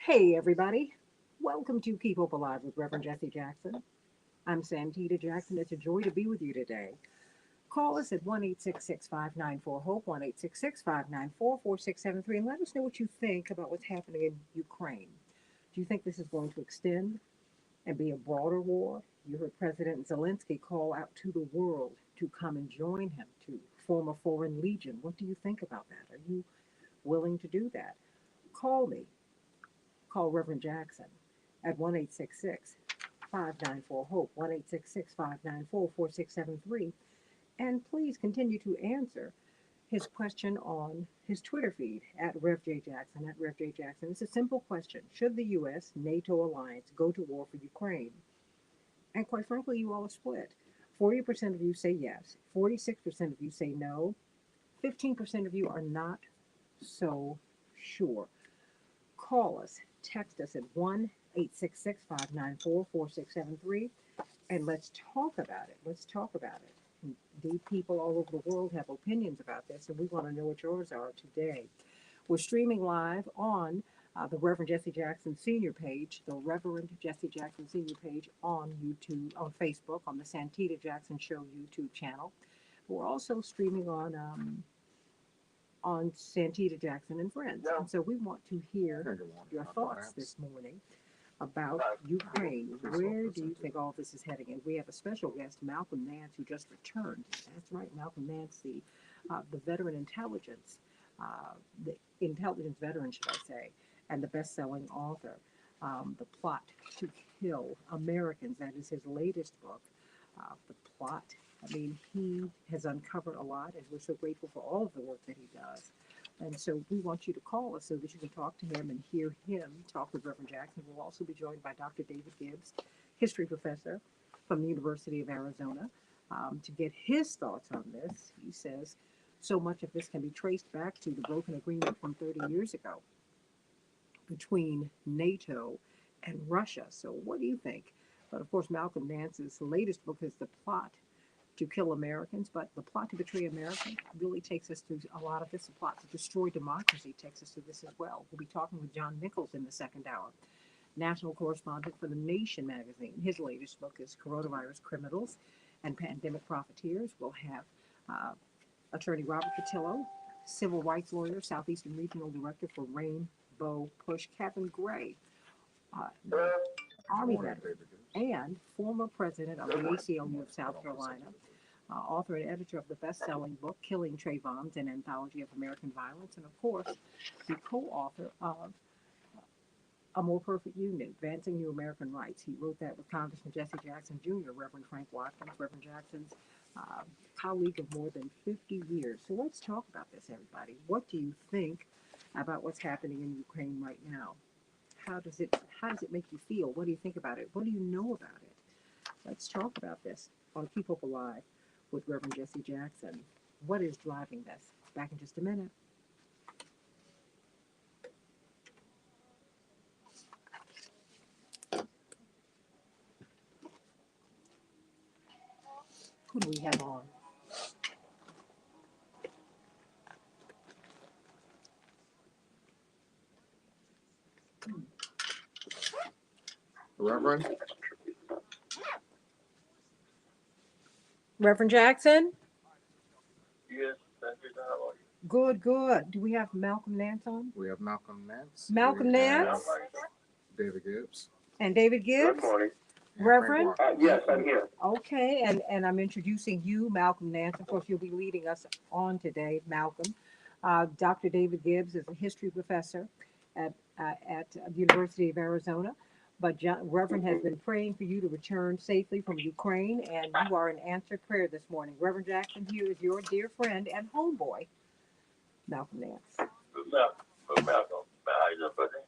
Hey, everybody. Welcome to Keep Hope Alive with Reverend Jesse Jackson. I'm Santita Jackson. It's a joy to be with you today. Call us at 1 594 HOPE, 1 594 4673, and let us know what you think about what's happening in Ukraine. Do you think this is going to extend and be a broader war? You heard President Zelensky call out to the world to come and join him, to form a foreign legion. What do you think about that? Are you willing to do that? Call me. Call Reverend Jackson at 1 594 HOPE, 1 594 4673. And please continue to answer his question on his Twitter feed at RevJ Jackson, at RevJ Jackson. It's a simple question. Should the U.S. NATO alliance go to war for Ukraine? And quite frankly, you all are split. 40% of you say yes, 46% of you say no, 15% of you are not so sure. Call us, text us at 1 594 4673, and let's talk about it. Let's talk about it. Indeed, people all over the world have opinions about this, and we want to know what yours are today. We're streaming live on the Reverend Jesse Jackson Senior page, the Reverend Jesse Jackson Senior page on YouTube, on Facebook, on the Santita Jackson Show YouTube channel. We're also streaming on Santita Jackson and Friends. And so we want to hear your thoughts this morning about Ukraine. Where do you think all this is heading? And we have a special guest, Malcolm Nance, who just returned. That's right, Malcolm Nance, the veteran intelligence, the intelligence veteran, should I say, and the best-selling author. The Plot to Kill Americans. That is his latest book. The Plot. I mean, he has uncovered a lot, and we're so grateful for all of the work that he does. And so we want you to call us so that you can talk to him and hear him talk with Reverend Jackson. We'll also be joined by Dr. David Gibbs, history professor from the University of Arizona, to get his thoughts on this. He says so much of this can be traced back to the broken agreement from 30 years ago between NATO and Russia. So what do you think? But of course, Malcolm Nance's latest book is The Plot to Kill Americans, but the plot to betray America really takes us through a lot of this. The plot to destroy democracy takes us through this as well. We'll be talking with John Nichols in the second hour, national correspondent for The Nation magazine. His latest book is Coronavirus Criminals and Pandemic Profiteers. We'll have attorney Robert Patillo, civil rights lawyer, Southeastern Regional Director for Rainbow Push, Kevin Gray, Army veteran, and former president of the ACLU of South Carolina, author and editor of the best-selling book Killing Trayvons, an anthology of American violence, and of course, the co-author of A More Perfect Union, Advancing New American Rights. He wrote that with Congressman Jesse Jackson Jr., Reverend Frank Watkins, Reverend Jackson's colleague of more than 50 years. So let's talk about this, everybody. What do you think about what's happening in Ukraine right now? How does it make you feel? What do you think about it? What do you know about it? Let's talk about this on Keep Hope Alive with Reverend Jesse Jackson. What is driving this? Back in just a minute. Who do we have on? Reverend? Reverend Jackson? Yes, thank you. How are you? Good, good. Do we have Malcolm Nance on? We have Malcolm Nance. Malcolm We have Nance? David Gibbs. And David Gibbs? Good morning. And Reverend? Frank Yes, I'm here. Okay, and I'm introducing you, Malcolm Nance. Of course, you'll be leading us on today, Malcolm. Dr. David Gibbs is a history professor at the University of Arizona. But Reverend has been praying for you to return safely from Ukraine, and you are an answered prayer this morning. Reverend Jackson here is your dear friend and homeboy, Malcolm Nance. Good Malcolm. How you doing, buddy?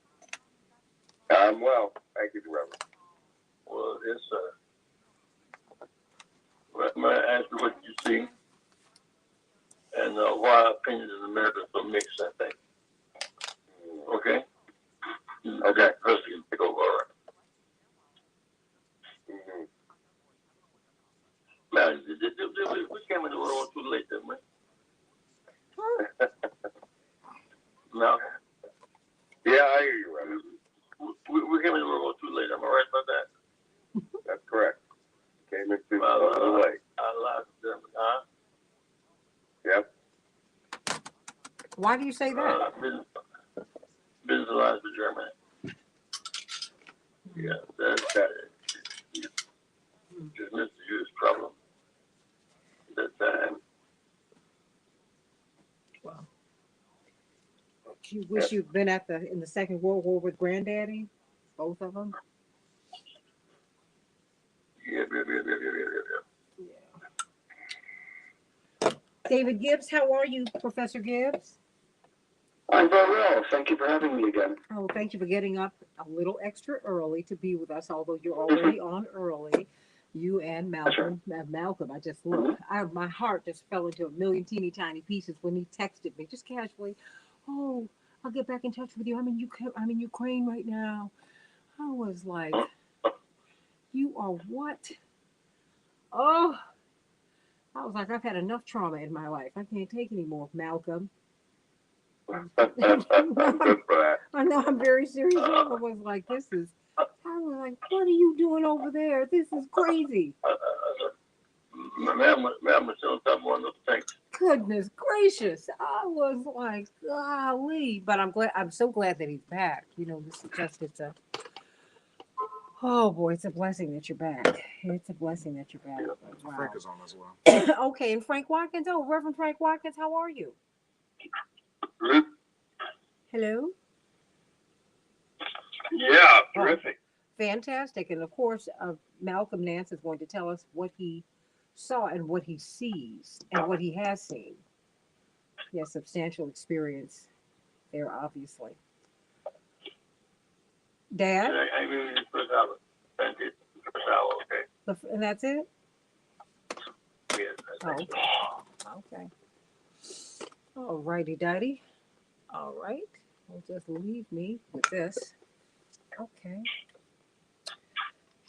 I'm well. Thank you, Reverend. Well, it's I'm going to ask you what you see and why opinions in America are so mixed, I think. Okay? Okay, first you take over, all right. Man, we came in the world too late, didn't we? No. Yeah, I hear you, Reverend. Why do you say that? Business alliance with Germany. Yeah, that's got it. Just missed the huge problem at that time. Well, do you wish you'd been in the Second World War with Granddaddy? Both of them? Yeah. Yeah. David Gibbs, how are you, Professor Gibbs? I'm very well. Thank you for having me again. Oh, thank you for getting up a little extra early to be with us, although you're already on early. You and Malcolm. Malcolm, I just look. My heart just fell into a million teeny tiny pieces when he texted me, just casually. Oh, I'll get back in touch with you. I'm in Ukraine right now. I was like, you are what? Oh, I was like, I've had enough trauma in my life. I can't take any more, Malcolm. I know, I'm very serious. I was like, what are you doing over there? This is crazy. Ma'am was still on top of one of those tanks. Goodness gracious. I was like, golly. But I'm so glad that he's back. You know, oh boy, it's a blessing that you're back. It's a blessing that you're back. Wow. Frank is on as well. Okay, and Frank Watkins. Oh, Reverend Frank Watkins, how are you? Hello? Yeah, terrific. Fantastic. And of course, Malcolm Nance is going to tell us what he saw and what he sees and what he has seen. He has substantial experience there, obviously. Dad? I mean, first hour. First hour, okay. And that's it? Yeah, Okay. All righty, Daddy. All right. Well, just leave me with this. Okay.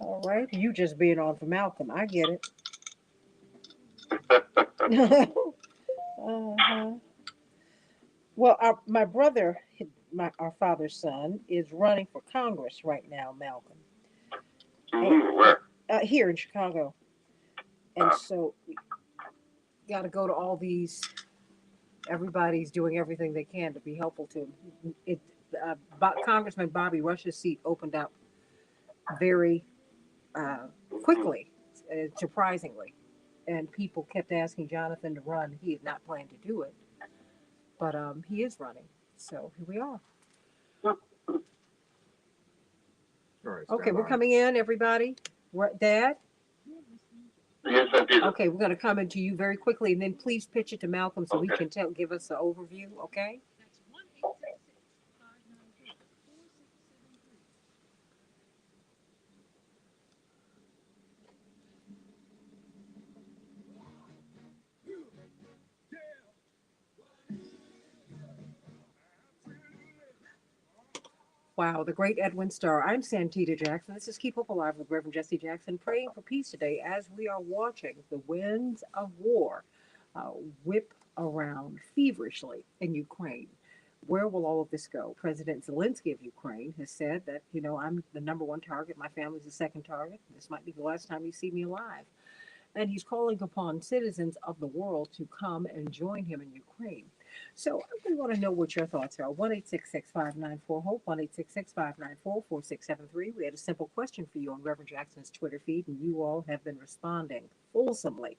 All right. You just being on for Malcolm. I get it. Uh-huh. Well, my brother, our father's son, is running for Congress right now, Malcolm. Where? Here in Chicago. And so we got to go to all these. Everybody's doing everything they can to be helpful to him. Congressman Bobby Rush's seat opened up very quickly, surprisingly. And people kept asking Jonathan to run. He had not planned to do it. But he is running. So here we are. All right, Okay, we're coming in, everybody. Dad? Yes, I did. Okay, we're going to come into you very quickly, and then please pitch it to Malcolm so he can give us an overview, okay? Wow, the great Edwin Starr. I'm Santita Jackson. This is Keep Hope Alive with Reverend Jesse Jackson, praying for peace today as we are watching the winds of war whip around feverishly in Ukraine. Where will all of this go? President Zelensky of Ukraine has said that, I'm the number one target. My family's the second target. This might be the last time you see me alive. And he's calling upon citizens of the world to come and join him in Ukraine. So we want to know what your thoughts are. 1-866-594-HOPE, 1-866-594-4673. We had a simple question for you on Reverend Jackson's Twitter feed, and you all have been responding fulsomely.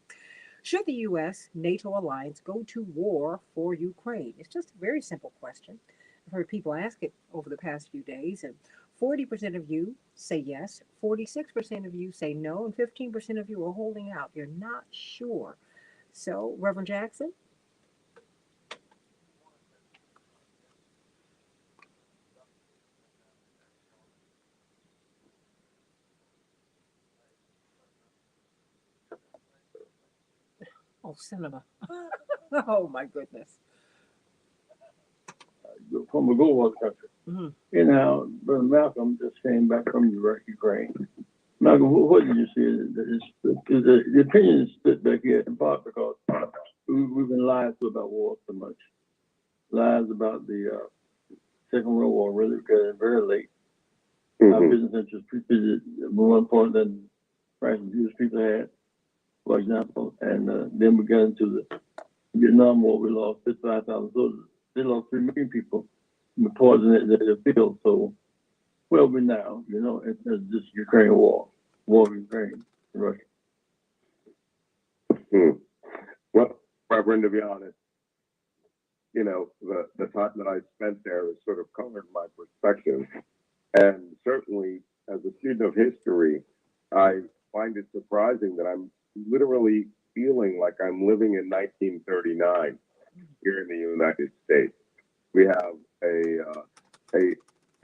Should the U.S. NATO alliance go to war for Ukraine? It's just a very simple question. I've heard people ask it over the past few days, and 40% of you say yes, 46% of you say no, and 15% of you are holding out. You're not sure. So, Reverend Jackson? Oh, cinema. Oh, my goodness. From a Gold War country. Mm-hmm. And now, Brother Malcolm just came back from Ukraine. Malcolm, what did you see? The opinions that they get in part because we've been lied to about war so much. Lies about the Second World War really got very late. Our business interests treated more important than rights and Jewish people had, for example. And then we got into the Vietnam War. We lost 55,000 soldiers. they lost 3 million people in the poison that they feel. So, well, we now, you know, it's this Ukraine war of Ukraine, Russia. Well, Reverend, to be honest, you know, the time that I spent there has sort of colored my perspective. And certainly, as a student of history, I find it surprising that I'm literally feeling like I'm living in 1939 here in the United States. We have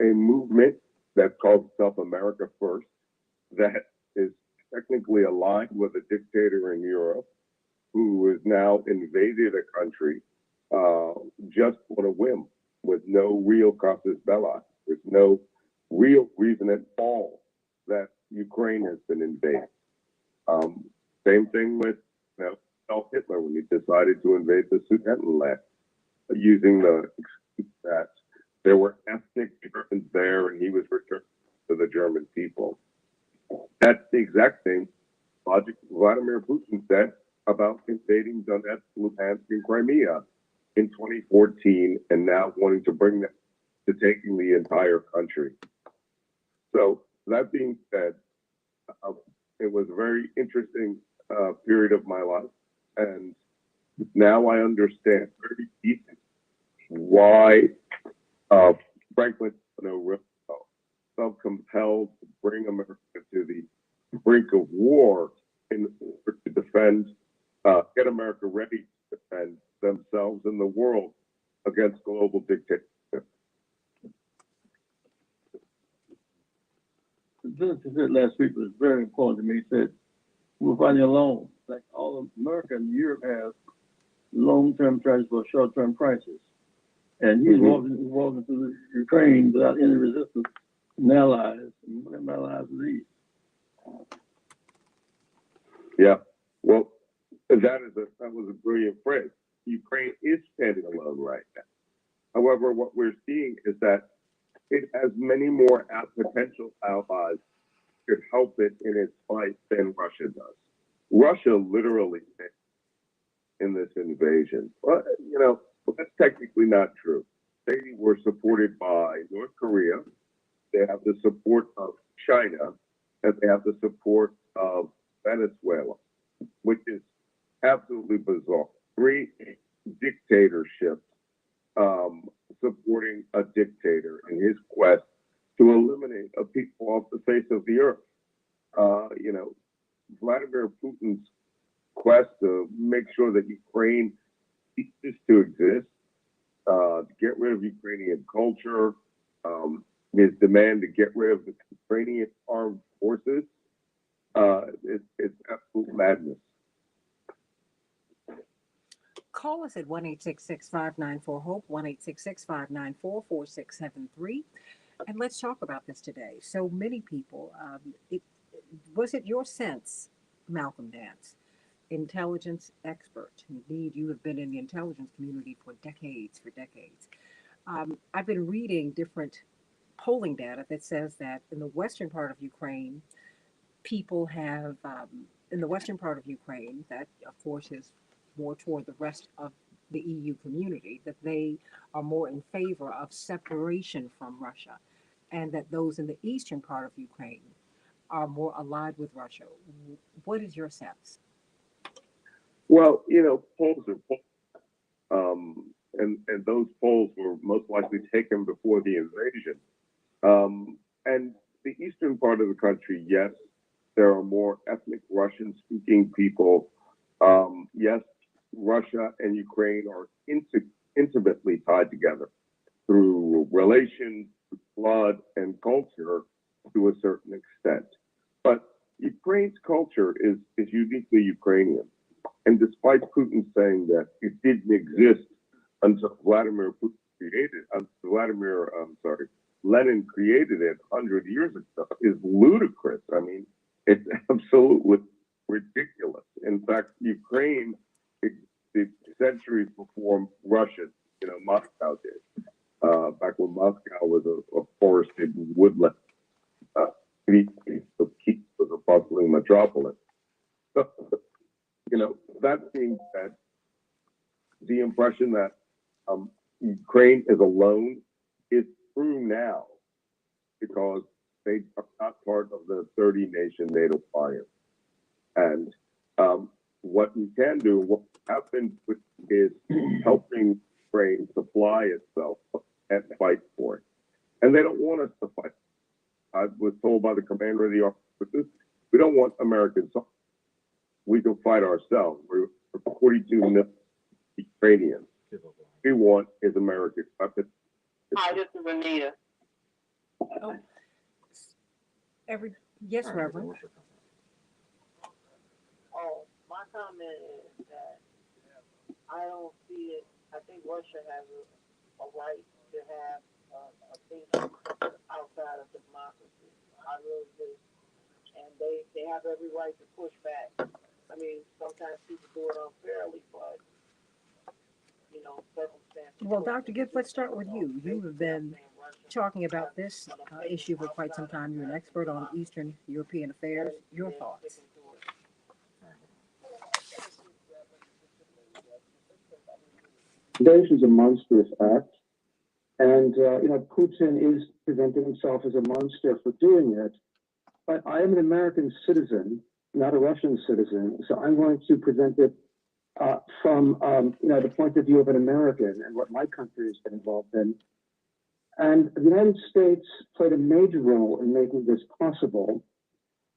a movement that calls itself America First, that is technically aligned with a dictator in Europe who has now invaded a country just on a whim with no real casus belli. There's no real reason at all that Ukraine has been invaded. Same thing with Adolf Hitler when he decided to invade the Sudetenland, using the excuse that there were ethnic Germans there and he was returned to the German people. That's the exact same logic Vladimir Putin said about invading Donetsk, Luhansk, and Crimea in 2014, and now wanting to bring them to taking the entire country. So that being said, it was a very interesting period of my life, and now I understand very deeply why Franklin Delano Roosevelt felt compelled to bring America to the brink of war in order to defend, get America ready to defend themselves and the world against global dictatorship. This said last week was very important to me. He said, we're finding alone, like all of America and Europe have long-term strategies for short-term crisis. And he's walking through Ukraine without any resistance from allies. And what my allies are these? Yeah, well, that was a brilliant phrase. Ukraine is standing alone right now. However, what we're seeing is that it has many more potential allies to help it in its fight than Russia does. Russia literally in this invasion. Well, you know, that's technically not true. They were supported by North Korea. They have the support of China, and they have the support of Venezuela, which is absolutely bizarre. 3 dictatorships supporting a dictator in his quest to eliminate a people off the face of the earth. You know, Vladimir Putin's quest to make sure that Ukraine ceases to exist, to get rid of Ukrainian culture, his demand to get rid of the Ukrainian armed forces, it's absolute madness. Call us at 1-866-594-HOPE, 1-866-594-4673, and let's talk about this today. So many people, was it your sense, Malcolm Nance, intelligence expert? Indeed, you have been in the intelligence community for decades. I've been reading different polling data that says that in the western part of Ukraine, people have, in the western part of Ukraine, that of course is more toward the rest of the EU community, that they are more in favor of separation from Russia, and that those in the eastern part of Ukraine are more allied with Russia. What is your sense? Well, you know, polls are polls. And those polls were most likely taken before the invasion. And the eastern part of the country, yes, there are more ethnic Russian-speaking people. Yes, Russia and Ukraine are intimately tied together through relations, blood, and culture to a certain extent. But Ukraine's culture is uniquely Ukrainian. And despite Putin saying that it didn't exist until Lenin created it 100 years ago, is ludicrous. I mean, it's absolutely ridiculous. In fact, Ukraine existed centuries before Russia, you know, Moscow did. Back when Moscow was a forested woodland, it was a bustling metropolis. So, you know, that being said, the impression that Ukraine is alone is true now because they are not part of the 30-nation NATO alliance. And what we can do, what we have been doing is helping Ukraine supply itself and fight for it. And they don't want us to fight. I was told by the commander of the armed forces, we don't want American soldiers. We can fight ourselves. We're 42 million Ukrainians. We want is American weapons. Hi, this is Anita. Oh, yes, Reverend. Oh, my comment is that I don't see it. I think Russia has a right to have a thing outside of democracy. I really do. And they have every right to push back. I mean, sometimes people do it unfairly, but, you know, circumstances. Well, Dr. Gibbs, let's start with you. You have been talking about this issue for quite some time. You're an expert on Eastern European affairs. Your thoughts? Invasion is a monstrous act, and Putin is presenting himself as a monster for doing it. But I am an American citizen, not a Russian citizen, so I'm going to present it from the point of view of an American and what my country has been involved in. And the United States played a major role in making this possible.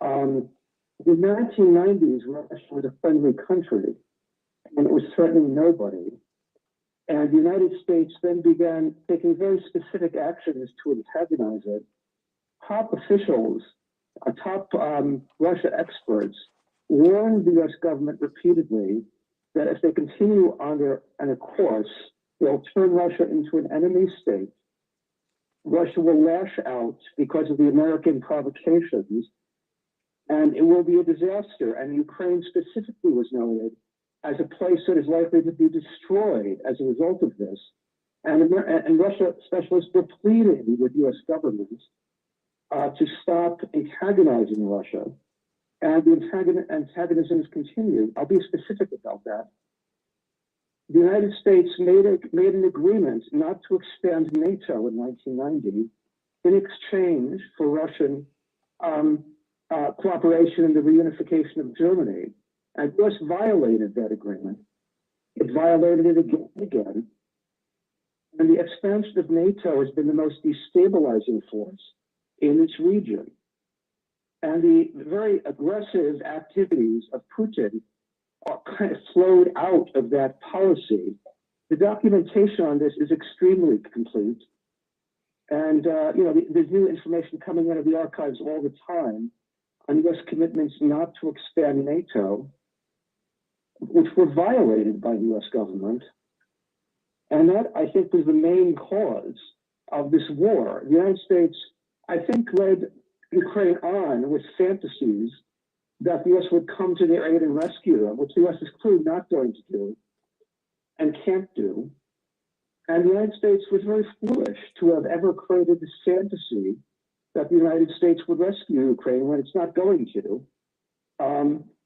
In the 1990s, Russia was a friendly country, and it was threatening nobody. And the United States then began taking very specific actions to antagonize it. Top officials, top Russia experts warned the U.S. government repeatedly that if they continue on a course, they'll turn Russia into an enemy state. Russia will lash out because of the American provocations, and it will be a disaster. And Ukraine specifically was noted as a place that is likely to be destroyed as a result of this. And Russia specialists were pleading with U.S. governments to stop antagonizing Russia. And the antagonisms continue. I'll be specific about that. The United States made an agreement not to expand NATO in 1990 in exchange for Russian cooperation in the reunification of Germany. And the U.S. violated that agreement. It violated it again and again. And the expansion of NATO has been the most destabilizing force in this region. And the very aggressive activities of Putin are kind of flowed out of that policy. The documentation on this is extremely complete. And, there's new information coming out of the archives all the time on U.S. commitments not to expand NATO, which were violated by the U.S. government. And that, I think, was the main cause of this war. The United States, I think, led Ukraine on with fantasies that the U.S. would come to their aid and rescue them, which the U.S. is clearly not going to do and can't do. And the United States was very foolish to have ever created this fantasy that the United States would rescue Ukraine when it's not going to.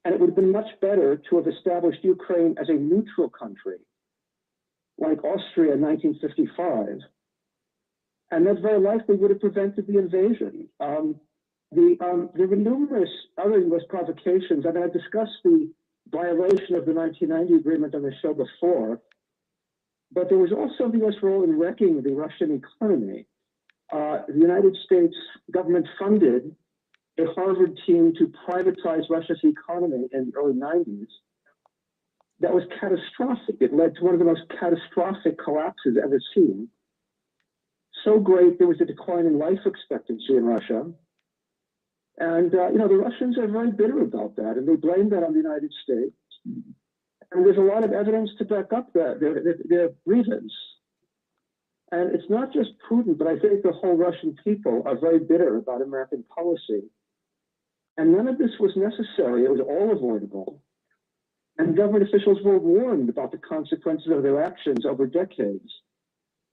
And it would have been much better to have established Ukraine as a neutral country, like Austria in 1955. And that very likely would have prevented the invasion. There were numerous other U.S. provocations. I mean, I discussed the violation of the 1990 agreement on the show before, but there was also the U.S. role in wrecking the Russian economy. The United States government funded a Harvard team to privatize Russia's economy in the early 90s. That was catastrophic. It led to one of the most catastrophic collapses ever seen. So great, there was a decline in life expectancy in Russia. And, the Russians are very bitter about that, and they blame that on the United States. And there's a lot of evidence to back up their grievance. And it's not just Putin, but I think the whole Russian people are very bitter about American policy. And none of this was necessary. It was all avoidable. And government officials were warned about the consequences of their actions over decades.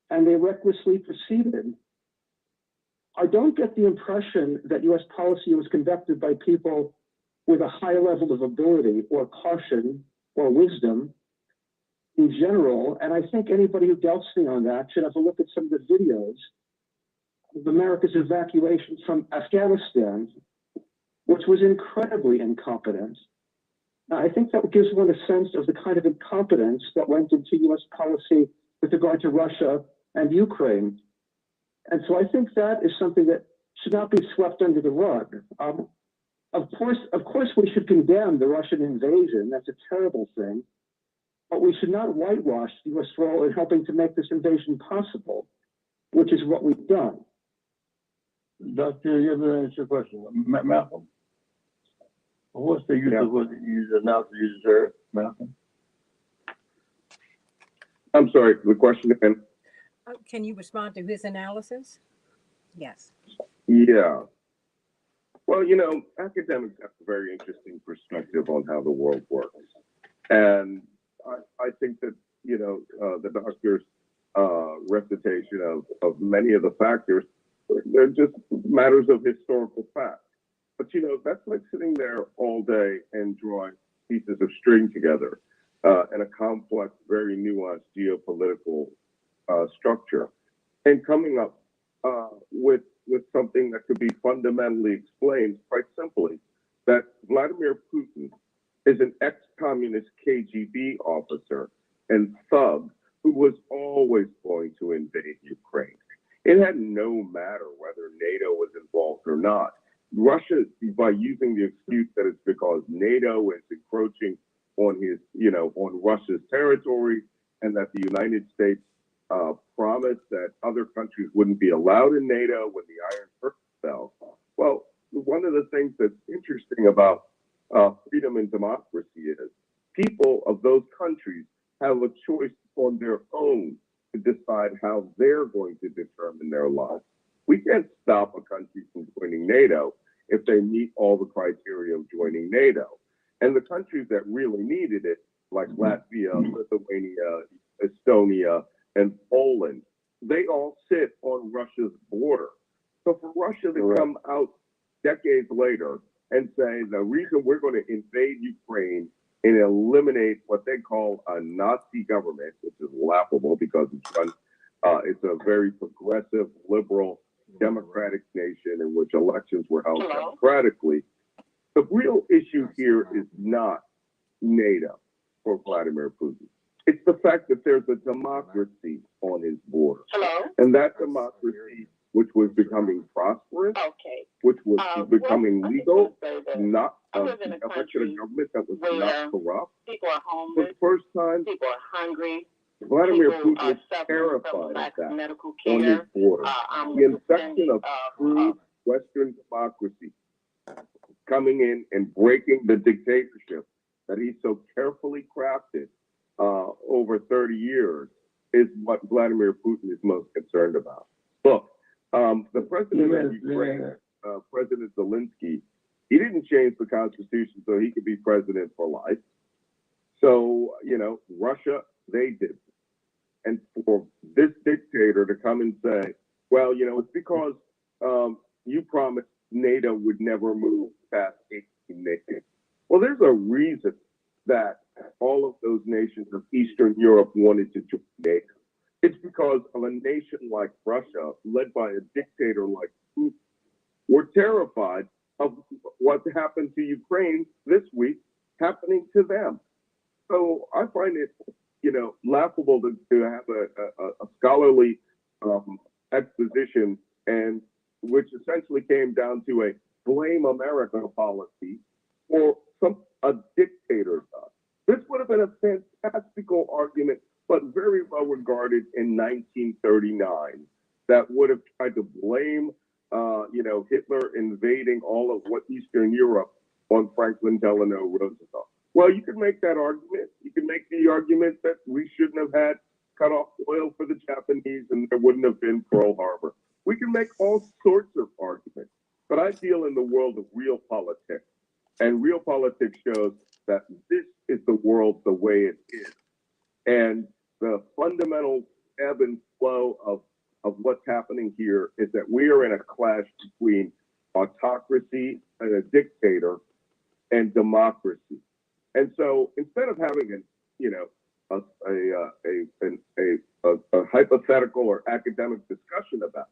And they recklessly proceeded. I don't get the impression that U.S. policy was conducted by people with a high level of ability or caution or wisdom. in general, and I think anybody who doubts me on that should have a look at some of the videos of America's evacuation from Afghanistan, which was incredibly incompetent. I think that gives one a sense of the kind of incompetence that went into U.S. policy with regard to Russia and Ukraine. And so I think that is something that should not be swept under the rug. Of course, we should condemn the Russian invasion. That's a terrible thing. But we should not whitewash the U.S. role in helping to make this invasion possible, which is what we've done. Doctor, you have to answer your question. Malcolm? What's the use of what you announced you just heard, Malcolm? I'm sorry, the question again? Can you respond to his analysis? Yes. Yeah. Well, you know, academics have a very interesting perspective on how the world works. And I think that, you know, the doctor's recitation of many of the factors, they're just matters of historical fact. But, you know, that's like sitting there all day and drawing pieces of string together in a complex, very nuanced geopolitical structure and coming up with something that could be fundamentally explained quite simply, that Vladimir Putin is an ex-communist KGB officer and thug who was always going to invade Ukraine. It had no matter whether NATO was involved or not. Russia, by using the excuse that it's because NATO is encroaching on his, you know, on Russia's territory, and that the United States promised that other countries wouldn't be allowed in NATO when the Iron Curtain fell. Well, one of the things that's interesting about freedom and democracy is people of those countries have a choice on their own to decide how they're going to determine their lives. We can't stop a country from joining NATO if they meet all the criteria of joining NATO. And the countries that really needed it, like Latvia, Lithuania, Estonia, and Poland, they all sit on Russia's border. So for Russia to come out decades later and say the reason we're going to invade Ukraine and eliminate what they call a Nazi government, which is laughable because it's a very progressive, liberal, democratic nation in which elections were held democratically. The real issue here is not NATO for Vladimir Putin. It's the fact that there's a democracy on his border. And that democracy, which was becoming prosperous, which was becoming legal, not elected a government that was not corrupt. For the first time, Vladimir Putin is terrified of that on his border. The infection of true Western democracy coming in and breaking the dictatorship that he so carefully crafted over 30 years is what Vladimir Putin is most concerned about. Look, the president of Ukraine, President Zelensky, he didn't change the constitution so he could be president for life. So, you know, Russia, they did. And for this dictator to come and say, well, you know, it's because you promised NATO would never move past 18 nations. Well, there's a reason that all of those nations of Eastern Europe wanted to join NATO. It's because of a nation like Russia, led by a dictator like Putin, were terrified of what happened to Ukraine this week happening to them. So I find it, you know, laughable to have a scholarly exposition, and which essentially came down to a blame America policy for a dictator. This would have been a fantastical argument, but very well regarded in 1939. That would have tried to blame, you know, Hitler invading all of what Eastern Europe on Franklin Delano Roosevelt. Well, you could make that argument. You could make the argument that we shouldn't have had cut off oil for the Japanese and there wouldn't have been Pearl Harbor. We can make all sorts of arguments, but I deal in the world of real politics. And real politics shows that this is the world the way it is. And the fundamental ebb and flow of what's happening here is that we are in a clash between autocracy and a dictator and democracy. And so instead of having a, you know, a hypothetical or academic discussion about,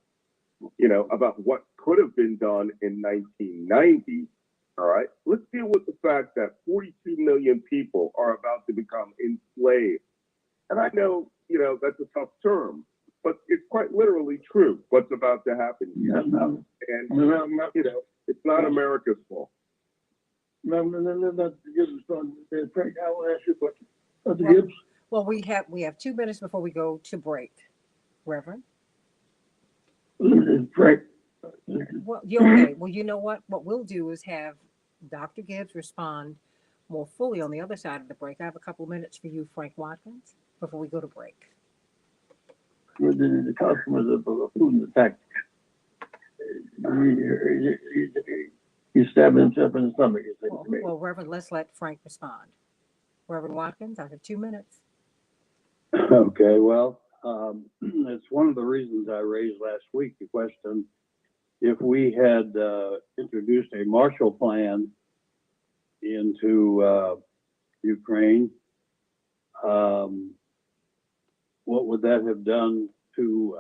about what could have been done in 1990. All right, let's deal with the fact that 42 million people are about to become enslaved. And I know, that's a tough term, but it's quite literally true what's about to happen here. And, it's not America's fault. Frank, I will ask you a question. Dr. Gibbs? Well, we have 2 minutes before we go to break. Reverend? Frank. Well, okay. Well, you know what? What we'll do is have Dr. Gibbs respond more fully on the other side of the break. I have a couple of minutes for you, Frank Watkins, before we go to break. The customers of food and the tax. He stabbed himself in the stomach. Well, Reverend, let's let Frank respond. Reverend Watkins, I have 2 minutes. Okay, well, it's one of the reasons I raised last week the question, if we had introduced a Marshall Plan into Ukraine, what would that have done to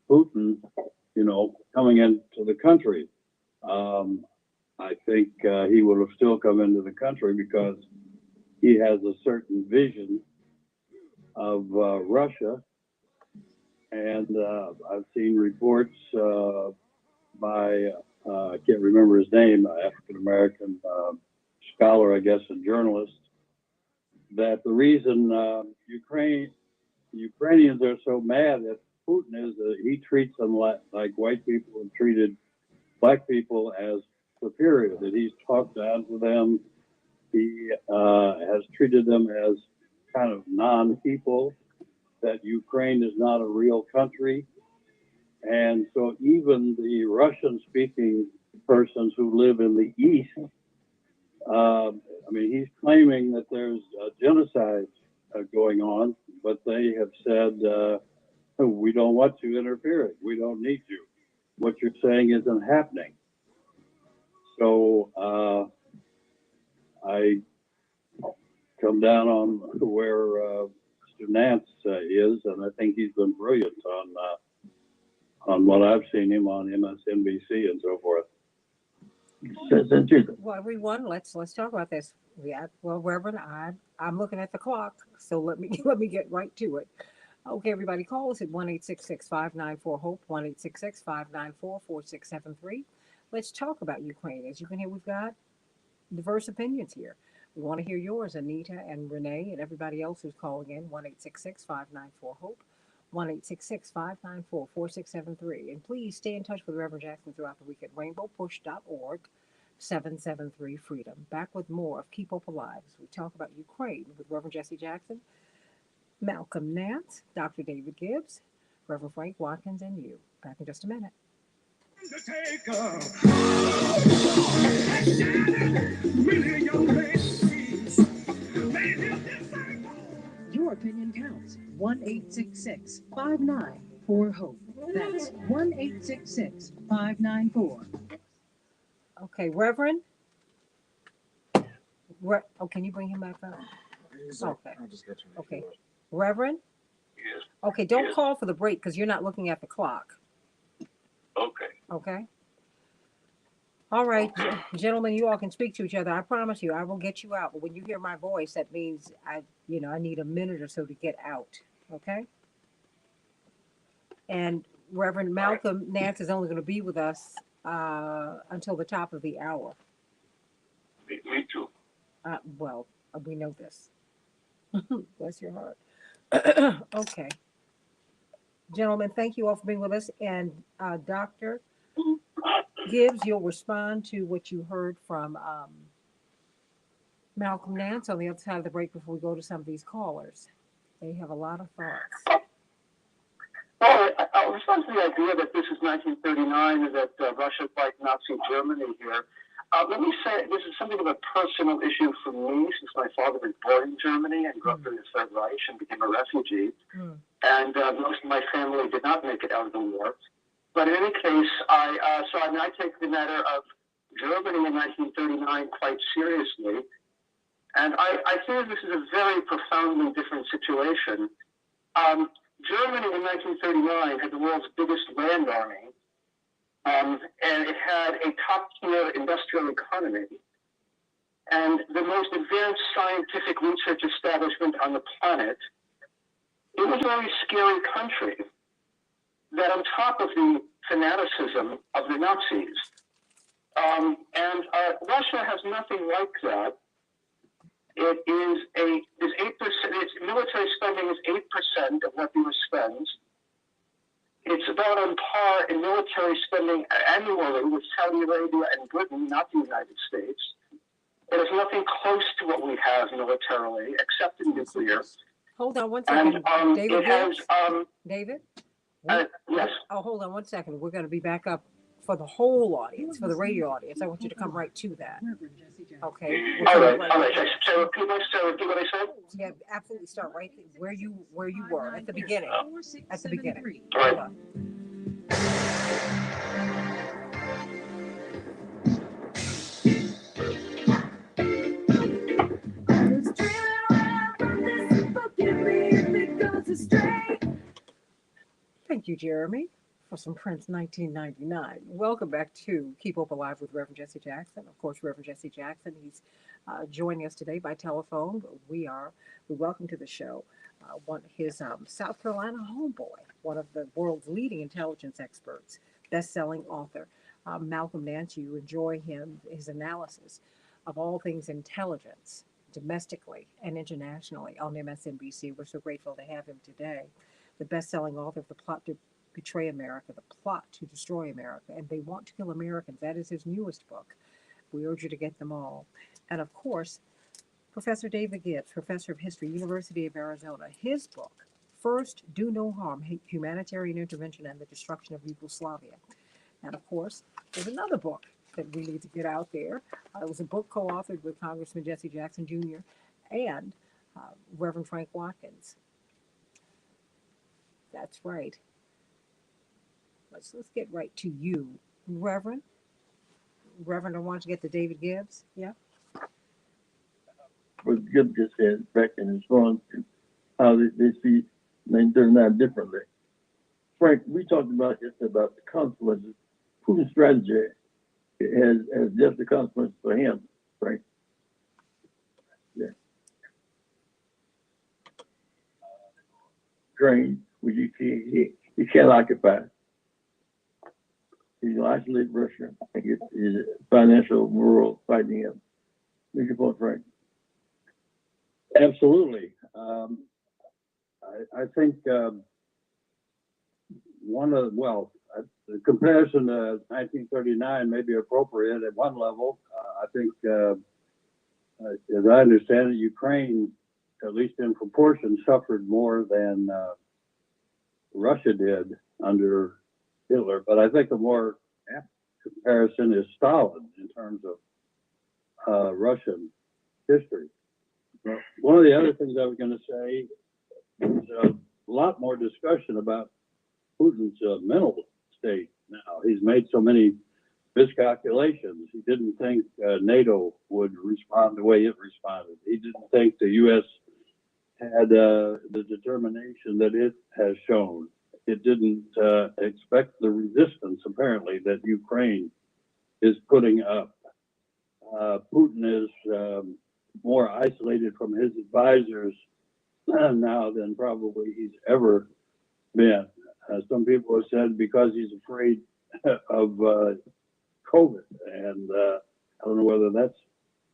Putin, coming into the country? I think he would have still come into the country because he has a certain vision of Russia. And I've seen reports by, I can't remember his name, African-American scholar, I guess, and journalist, that the reason Ukrainians are so mad at Putin is that he treats them like white people and treated black people as superior, that he's talked down to them. He has treated them as kind of non-people, that Ukraine is not a real country. And so even the Russian-speaking persons who live in the East, he's claiming that there's genocide going on, but they have said, we don't want you interfering. We don't need you. What you're saying isn't happening. So I come down on where Mr. Nance is, and I think he's been brilliant on what I've seen him on MSNBC and so forth. Well, everyone, let's talk about this. Yeah, well, Reverend, I'm looking at the clock, so let me get right to it. Okay, everybody, call us at 1-866-594-HOPE, 1-866-594-4673. Let's talk about Ukraine. As you can hear, we've got diverse opinions here. We want to hear yours, Anita and Renee and everybody else who's calling in, 1-866-594-HOPE, 1-866-594-4673. And please stay in touch with Reverend Jackson throughout the week at rainbowpush.org, 773 Freedom. Back with more of Keep Hope Alive as we talk about Ukraine with Reverend Jesse Jackson, Malcolm Nance, Dr. David Gibbs, Reverend Frank Watkins, and you. Back in just a minute. Your opinion counts. 1-866-594-HOPE. That's 1-866-594. Okay, Reverend. Can you bring him back up? Okay. Okay. Reverend? Yes. Okay, don't Yes. call for the break because you're not looking at the clock. Okay. Okay? All right, gentlemen, you all can speak to each other. I promise you, I will get you out. But when you hear my voice, that means I need a minute or so to get out. Okay? And Reverend Malcolm Nance is only going to be with us until the top of the hour. Me too. Well, we know this. Bless your heart. Okay. Gentlemen, thank you all for being with us. And Dr. Gibbs, you'll respond to what you heard from Malcolm Nance on the other side of the break before we go to some of these callers. They have a lot of thoughts. Well, I'll respond to the idea that this is 1939 and that Russia's like Nazi Germany here. Let me say this is something of a personal issue for me, since my father was born in Germany and grew up in the Third Reich and became a refugee. And most of my family did not make it out of the war. But in any case, I take the matter of Germany in 1939 quite seriously. And I think this is a very profoundly different situation. Germany in 1939 had the world's biggest land army, and it had a top-tier industrial economy, and the most advanced scientific research establishment on the planet. It was a very scary country that, on top of the fanaticism of the Nazis, Russia has nothing like that. It is 8%. Its military spending is 8% of what the US spends. It's about on par in military spending annually with Saudi Arabia and Britain, not the United States. It is nothing close to what we have militarily, except in nuclear. Hold on one second. And David it has, David? yes. Oh, hold on one second. We're going to be back up for the whole audience, for the radio audience. I want you to come right to that. Okay. All right. So repeat what I said? Yeah, absolutely. Start right where you were at the beginning. At the beginning. All right. Hold on. Thank you, Jeremy, for some Prince 1999. Welcome back to Keep Hope Alive with Reverend Jesse Jackson. Of course, Reverend Jesse Jackson, he's joining us today by telephone. We welcome to the show his South Carolina homeboy, one of the world's leading intelligence experts, best-selling author, Malcolm Nance. You enjoy his analysis of all things intelligence, domestically and internationally on MSNBC. We're so grateful to have him today. The best-selling author of The Plot to Betray America, The Plot to Destroy America, and They Want to Kill Americans. That is his newest book. We urge you to get them all. And of course, Professor David Gibbs, Professor of History, University of Arizona, his book, First, Do No Harm, Humanitarian Intervention and the Destruction of Yugoslavia. And of course, there's another book that we need to get out there. It was a book co-authored with Congressman Jesse Jackson Jr. and Reverend Frank Watkins. That's right. Let's get right to you, Reverend. Reverend, I want to get to David Gibbs. Yeah. What Gibbs just said back in response to how they see 1939 differently. Frank, we talked about yesterday about the consequences. Putin's strategy has just the consequences for him, Frank. Yeah. Ukraine, which he can't occupy. He's going to isolate Russia and get his financial world fighting him. Make your point, Frank. Absolutely. I think the comparison to 1939 may be appropriate at one level. I think, as I understand it, Ukraine, at least in proportion, suffered more than Russia did under Hitler. But I think a more apt comparison is Stalin in terms of Russian history. One of the other things I was going to say is a lot more discussion about Putin's mental state now. He's made so many miscalculations. He didn't think NATO would respond the way it responded. He didn't think the U.S. had the determination that it has shown. It didn't expect the resistance, apparently, that Ukraine is putting up. Putin is more isolated from his advisors now than probably he's ever been. Some people have said because he's afraid of COVID, and I don't know whether that's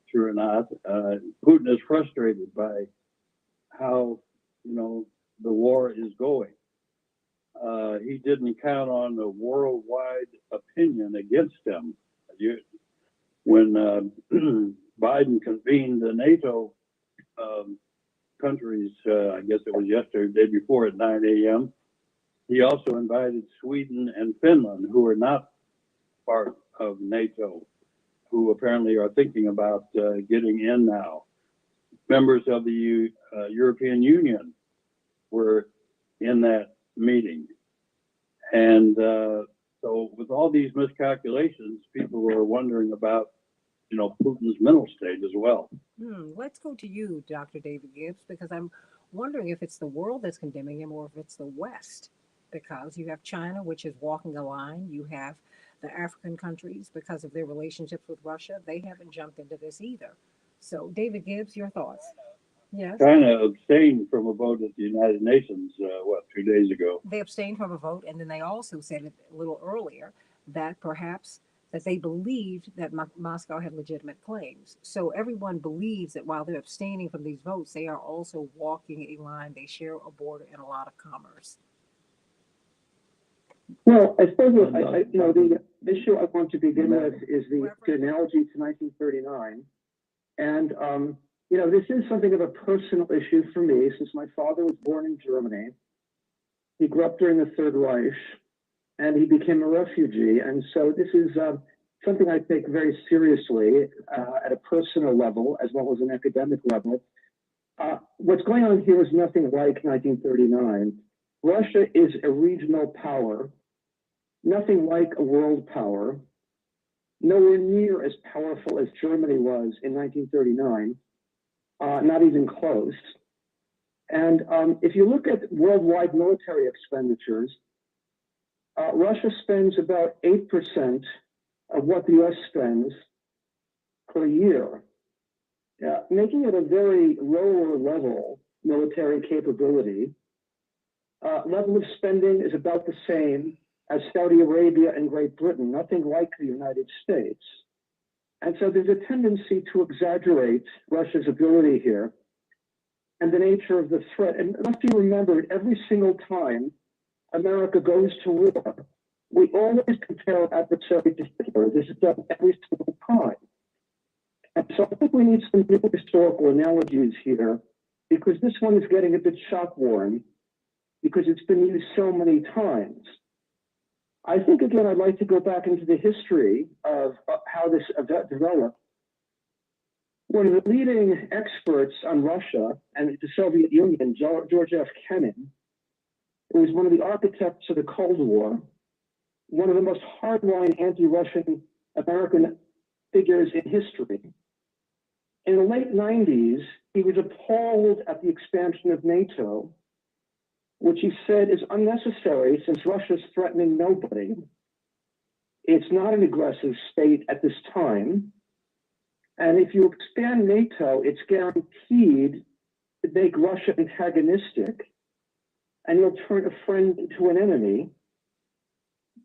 true or not. Putin is frustrated by how the war is going. He didn't count on the worldwide opinion against him. When Biden convened the NATO countries, I guess it was yesterday, the day before at 9 a.m., he also invited Sweden and Finland, who are not part of NATO, who apparently are thinking about getting in now. Members of the European Union were in that meeting. And so with all these miscalculations, people were wondering about Putin's mental state as well. Let's go to you, Dr. David Gibbs, because I'm wondering if it's the world that's condemning him or if it's the West. Because you have China, which is walking a line. You have the African countries, because of their relationships with Russia, they haven't jumped into this either. So, David Gibbs, your thoughts? Yes. China abstained from a vote at the United Nations, 2 days ago. They abstained from a vote, and then they also said it a little earlier that perhaps that they believed that Moscow had legitimate claims. So everyone believes that while they're abstaining from these votes, they are also walking a line. They share a border and a lot of commerce. Well, I suppose the issue I want to begin with is the analogy to 1939. And, this is something of a personal issue for me, since my father was born in Germany. He grew up during the Third Reich, and he became a refugee. And so this is something I take very seriously at a personal level, as well as an academic level. What's going on here is nothing like 1939. Russia is a regional power, nothing like a world power, nowhere near as powerful as Germany was in 1939, not even close. And if you look at worldwide military expenditures, Russia spends about 8% of what the US spends per year, making it a very lower level military capability. Level of spending is about the same as Saudi Arabia and Great Britain, nothing like the United States. And so there's a tendency to exaggerate Russia's ability here and the nature of the threat. And it must be remembered, every single time America goes to war, we always compare our adversary to Hitler. This is done every single time. And so I think we need some new historical analogies here, because this one is getting a bit shock-worn, because it's been used so many times. I think, again, I'd like to go back into the history of how this event developed. One of the leading experts on Russia and the Soviet Union, George F. Kennan, who was one of the architects of the Cold War, one of the most hardline anti-Russian American figures in history. In the late 90s, he was appalled at the expansion of NATO, which he said is unnecessary since Russia's threatening nobody. It's not an aggressive state at this time. And if you expand NATO, it's guaranteed to make Russia antagonistic, and you'll turn a friend into an enemy.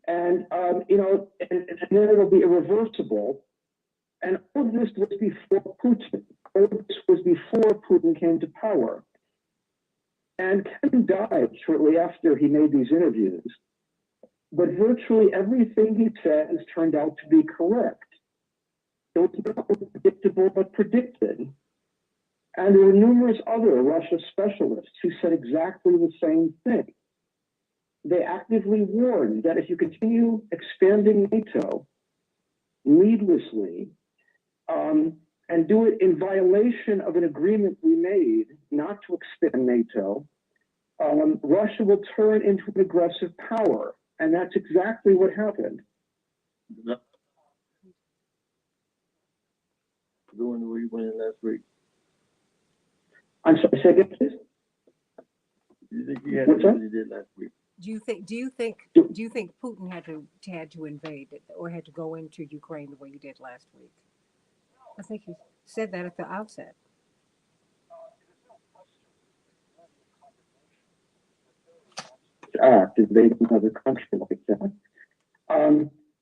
And, and then it'll be irreversible. And all of this was before Putin. All of this was before Putin came to power. And Ken died shortly after he made these interviews. But virtually everything he said has turned out to be correct. It was not predictable, but predicted. And there were numerous other Russia specialists who said exactly the same thing. They actively warned that if you continue expanding NATO needlessly, and do it in violation of an agreement we made not to expand NATO, Russia will turn into an aggressive power. And that's exactly what happened. The one we went in last week. I'm sorry, say again, please. You think he had What's what that? he did last week? Do you think Putin had to invade it or had to go into Ukraine the way he did last week? I think he said that at the outset. Invade another country like that.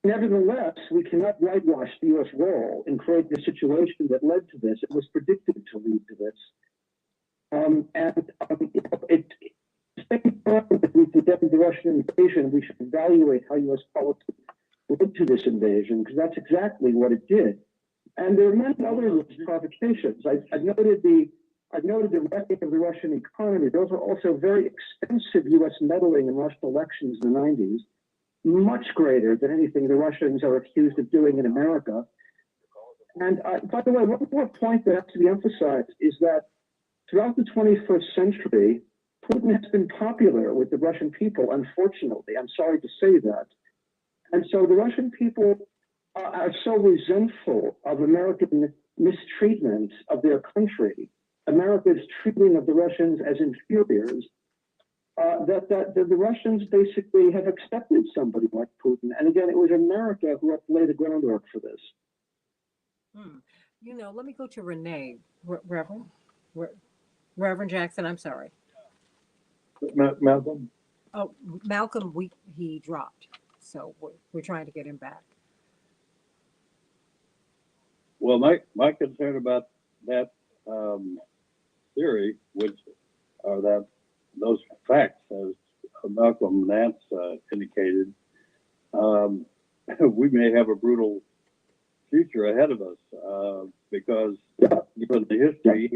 Nevertheless, we cannot whitewash the U.S. role in creating the situation that led to this. It was predicted to lead to this. If we condemn the Russian invasion, we should evaluate how U.S. politics led to this invasion, because that's exactly what it did. And there are many other provocations. I've noted the wrecking of the Russian economy. Those are also very expensive U.S. meddling in Russian elections in the 90s, much greater than anything the Russians are accused of doing in America. And by the way, one more point that has to be emphasized is that throughout the 21st century, Putin has been popular with the Russian people, unfortunately. I'm sorry to say that. And so the Russian people are so resentful of American mistreatment of their country, America's treatment of the Russians as inferiors, that the Russians basically have accepted somebody like Putin. And again, it was America who helped lay the groundwork for this. Hmm. You know, let me go to Renee, Reverend, Reverend Jackson. I'm sorry. Malcolm? Oh, Malcolm, he dropped, so we're trying to get him back. Well, my concern about that theory, which are that those facts, as Malcolm Nance indicated, we may have a brutal future ahead of us because given the history,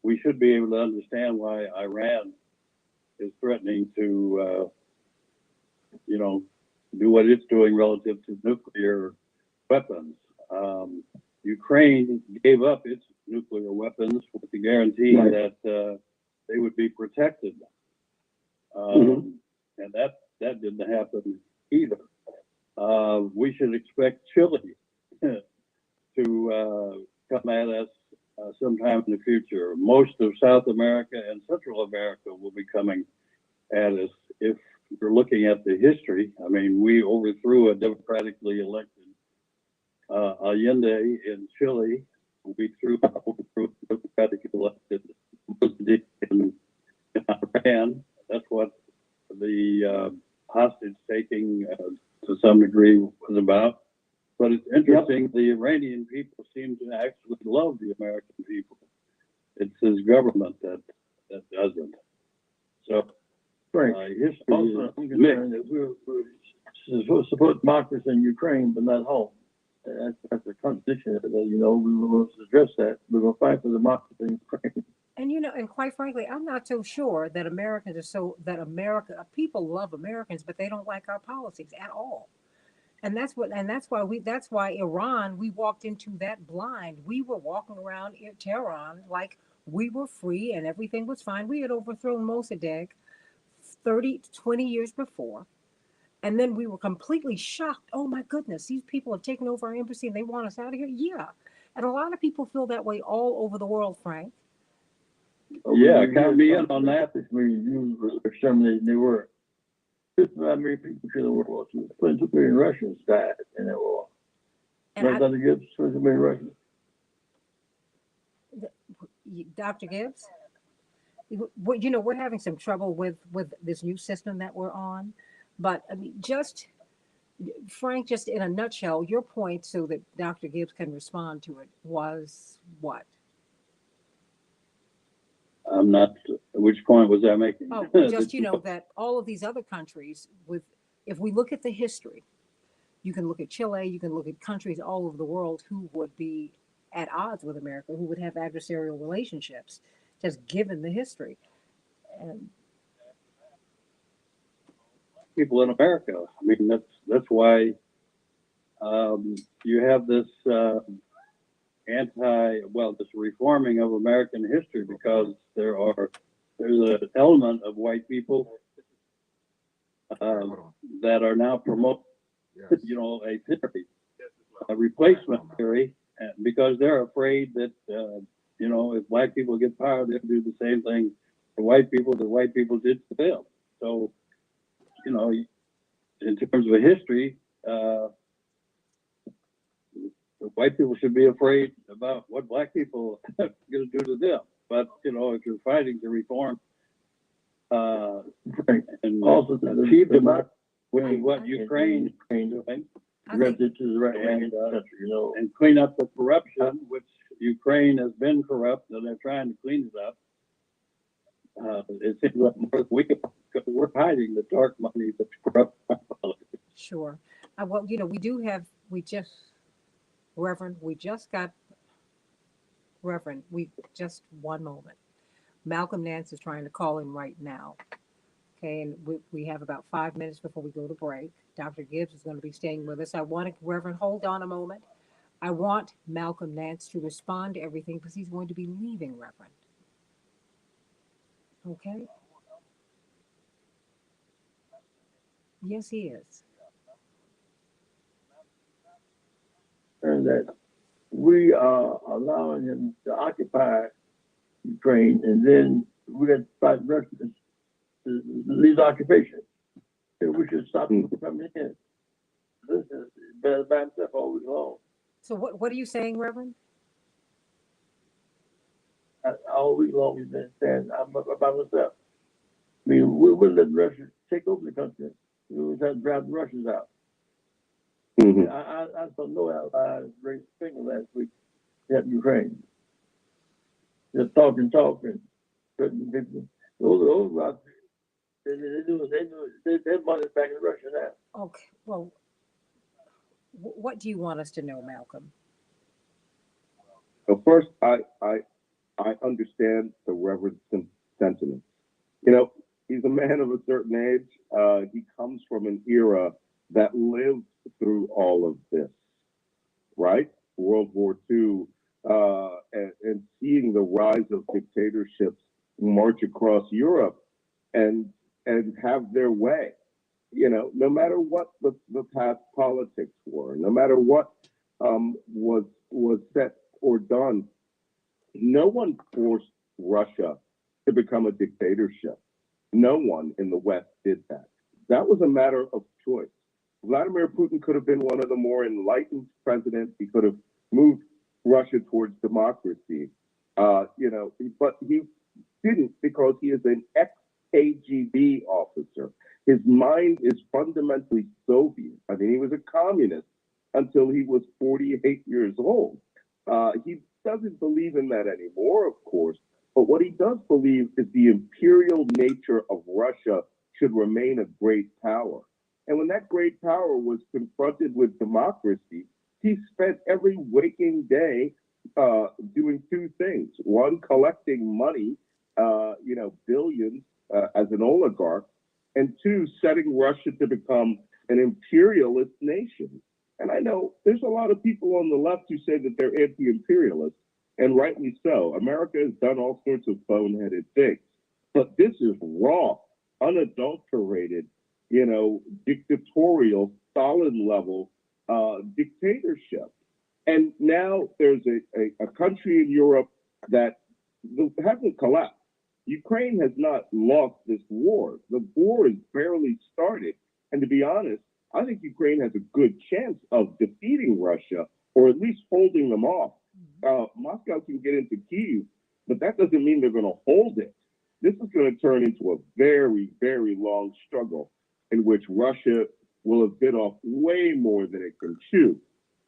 we should be able to understand why Iran is threatening to, do what it's doing relative to nuclear weapons. Ukraine gave up its nuclear weapons with the guarantee that they would be protected, and that didn't happen either. We should expect Chile to come at us sometime in the future. Most of South America and Central America will be coming at us if you're looking at the history. I mean, we overthrew a democratically elected Allende in Chile. We overthrew a democratically elected in Iran. That's what the hostage taking to some degree was about. But it's interesting, the Iranian people seem to actually love the American people. It's his government that doesn't. So Right. history Also, I'm is concerned mixed. that we're supposed to support democracy in Ukraine, but not home. That's a contradiction. We will address that. We're going to fight for democracy in Ukraine. And and quite frankly, I'm not so sure that people love Americans, but they don't like our policies at all. And that's why Iran, we walked into that blind. We were walking around in Tehran like we were free and everything was fine. We had overthrown Mossadegh 20 years before. And then we were completely shocked. Oh my goodness, these people have taken over our embassy and they want us out of here. Yeah. And a lot of people feel that way all over the world, Frank. Yeah, count me in on that. You were exterminating the world. Just about many people killed in World War II. 22 million Russians died in that war. And Dr. Gibbs, 22 million Russians. Dr. Gibbs, we're having some trouble with this new system that we're on. But I mean, Frank, just in a nutshell, your point so that Dr. Gibbs can respond to it was what? I'm not. Which point was I making? Oh, just that all of these other countries, if we look at the history, you can look at Chile, you can look at countries all over the world who would be at odds with America, who would have adversarial relationships, just given the history. And people in America. I mean, that's why you have this this reforming of American history, because there's an element of white people that are now promoting, a theory, a replacement theory, because they're afraid that if black people get power, they'll do the same thing for white people that white people did to them. So, in terms of history, white people should be afraid about what black people are going to do to them. But if you're fighting to reform and Also, achieve democracy, which is what Ukraine is doing, Directed to the right wing and, country, and clean up the corruption, which Ukraine has been corrupt, and they're trying to clean it up. It seems like more than we can, because we're hiding the dark money that's corrupt our politics. sure. Well, Reverend, one moment. Malcolm Nance is trying to call in right now. Okay, and we have about 5 minutes before we go to break. Dr. Gibbs is going to be staying with us. Reverend, hold on a moment. I want Malcolm Nance to respond to everything because he's going to be leaving, Reverend. Okay? Yes, he is. saying that we are allowing him to occupy Ukraine, and then we got to fight Russia to leave the occupation. And we should stop him from coming in. This is better by himself all week long. So what are you saying, Reverend? All week long he's been saying, I'm by myself. I mean, we're letting Russia take over the country. We was trying to drive the Russians out. Mhm. I saw no allies raise a finger last week to help Ukraine. Just talking. Certain people. Those their money's back in Russia now. Okay, well, what do you want us to know, Malcolm? So first, I understand the Reverend's sentiments. You know, he's a man of a certain age. He comes from an era that lived through all of this, right? World War II, and seeing the rise of dictatorships march across Europe and have their way. You know, no matter what the past politics were, no matter what was set or done, no one forced Russia to become a dictatorship. No one in the West did that. That was a matter of choice. Vladimir Putin could have been one of the more enlightened presidents. He could have moved Russia towards democracy, you know, but he didn't because he is an ex-KGB officer. His mind is fundamentally Soviet. I mean, he was a communist until he was 48 years old. He doesn't believe in that anymore, of course, but what he does believe is the imperial nature of Russia should remain a great power. And when that great power was confronted with democracy, he spent every waking day doing two things. One, collecting money, you know, billions as an oligarch, and two, setting Russia to become an imperialist nation. And I know there's a lot of people on the left who say that they're anti-imperialist, and rightly so. America has done all sorts of boneheaded things, but this is raw, unadulterated, you know, dictatorial, Stalin level dictatorship. And now there's a country in Europe that hasn't collapsed. Ukraine has not lost this war. The war is barely started. And to be honest, I think Ukraine has a good chance of defeating Russia or at least holding them off. Moscow can get into Kyiv, but that doesn't mean they're going to hold it. This is going to turn into a very, very long struggle in which Russia will have bit off way more than it can chew.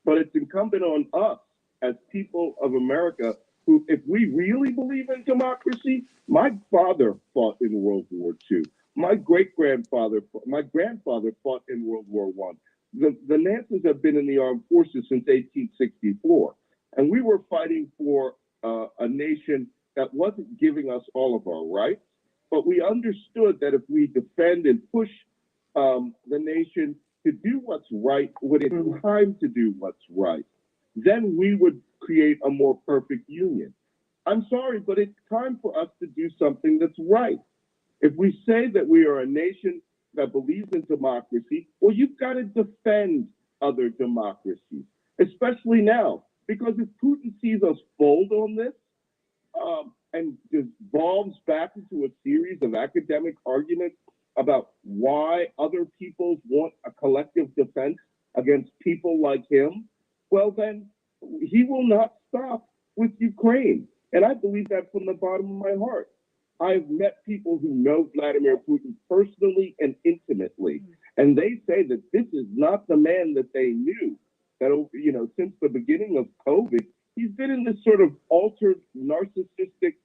But it's incumbent on us as people of America who, if we really believe in democracy, my father fought in World War II. My great-grandfather, my grandfather fought in World War I. The Nancys have been in the armed forces since 1864. And we were fighting for a nation that wasn't giving us all of our rights, but we understood that if we defend and push the nation to do what's right when it's time to do what's right, then we would create a more perfect union. I'm sorry, but it's time for us to do something that's right. If we say that we are a nation that believes in democracy, well, you've got to defend other democracies, especially now, because if Putin sees us fold on this and devolves back into a series of academic arguments about why other peoples want a collective defense against people like him, well, then he will not stop with Ukraine. And I believe that from the bottom of my heart. I've met people who know Vladimir Putin personally and intimately, and they say that this is not the man that they knew. That, you know, since the beginning of COVID, he's been in this sort of altered, narcissistic,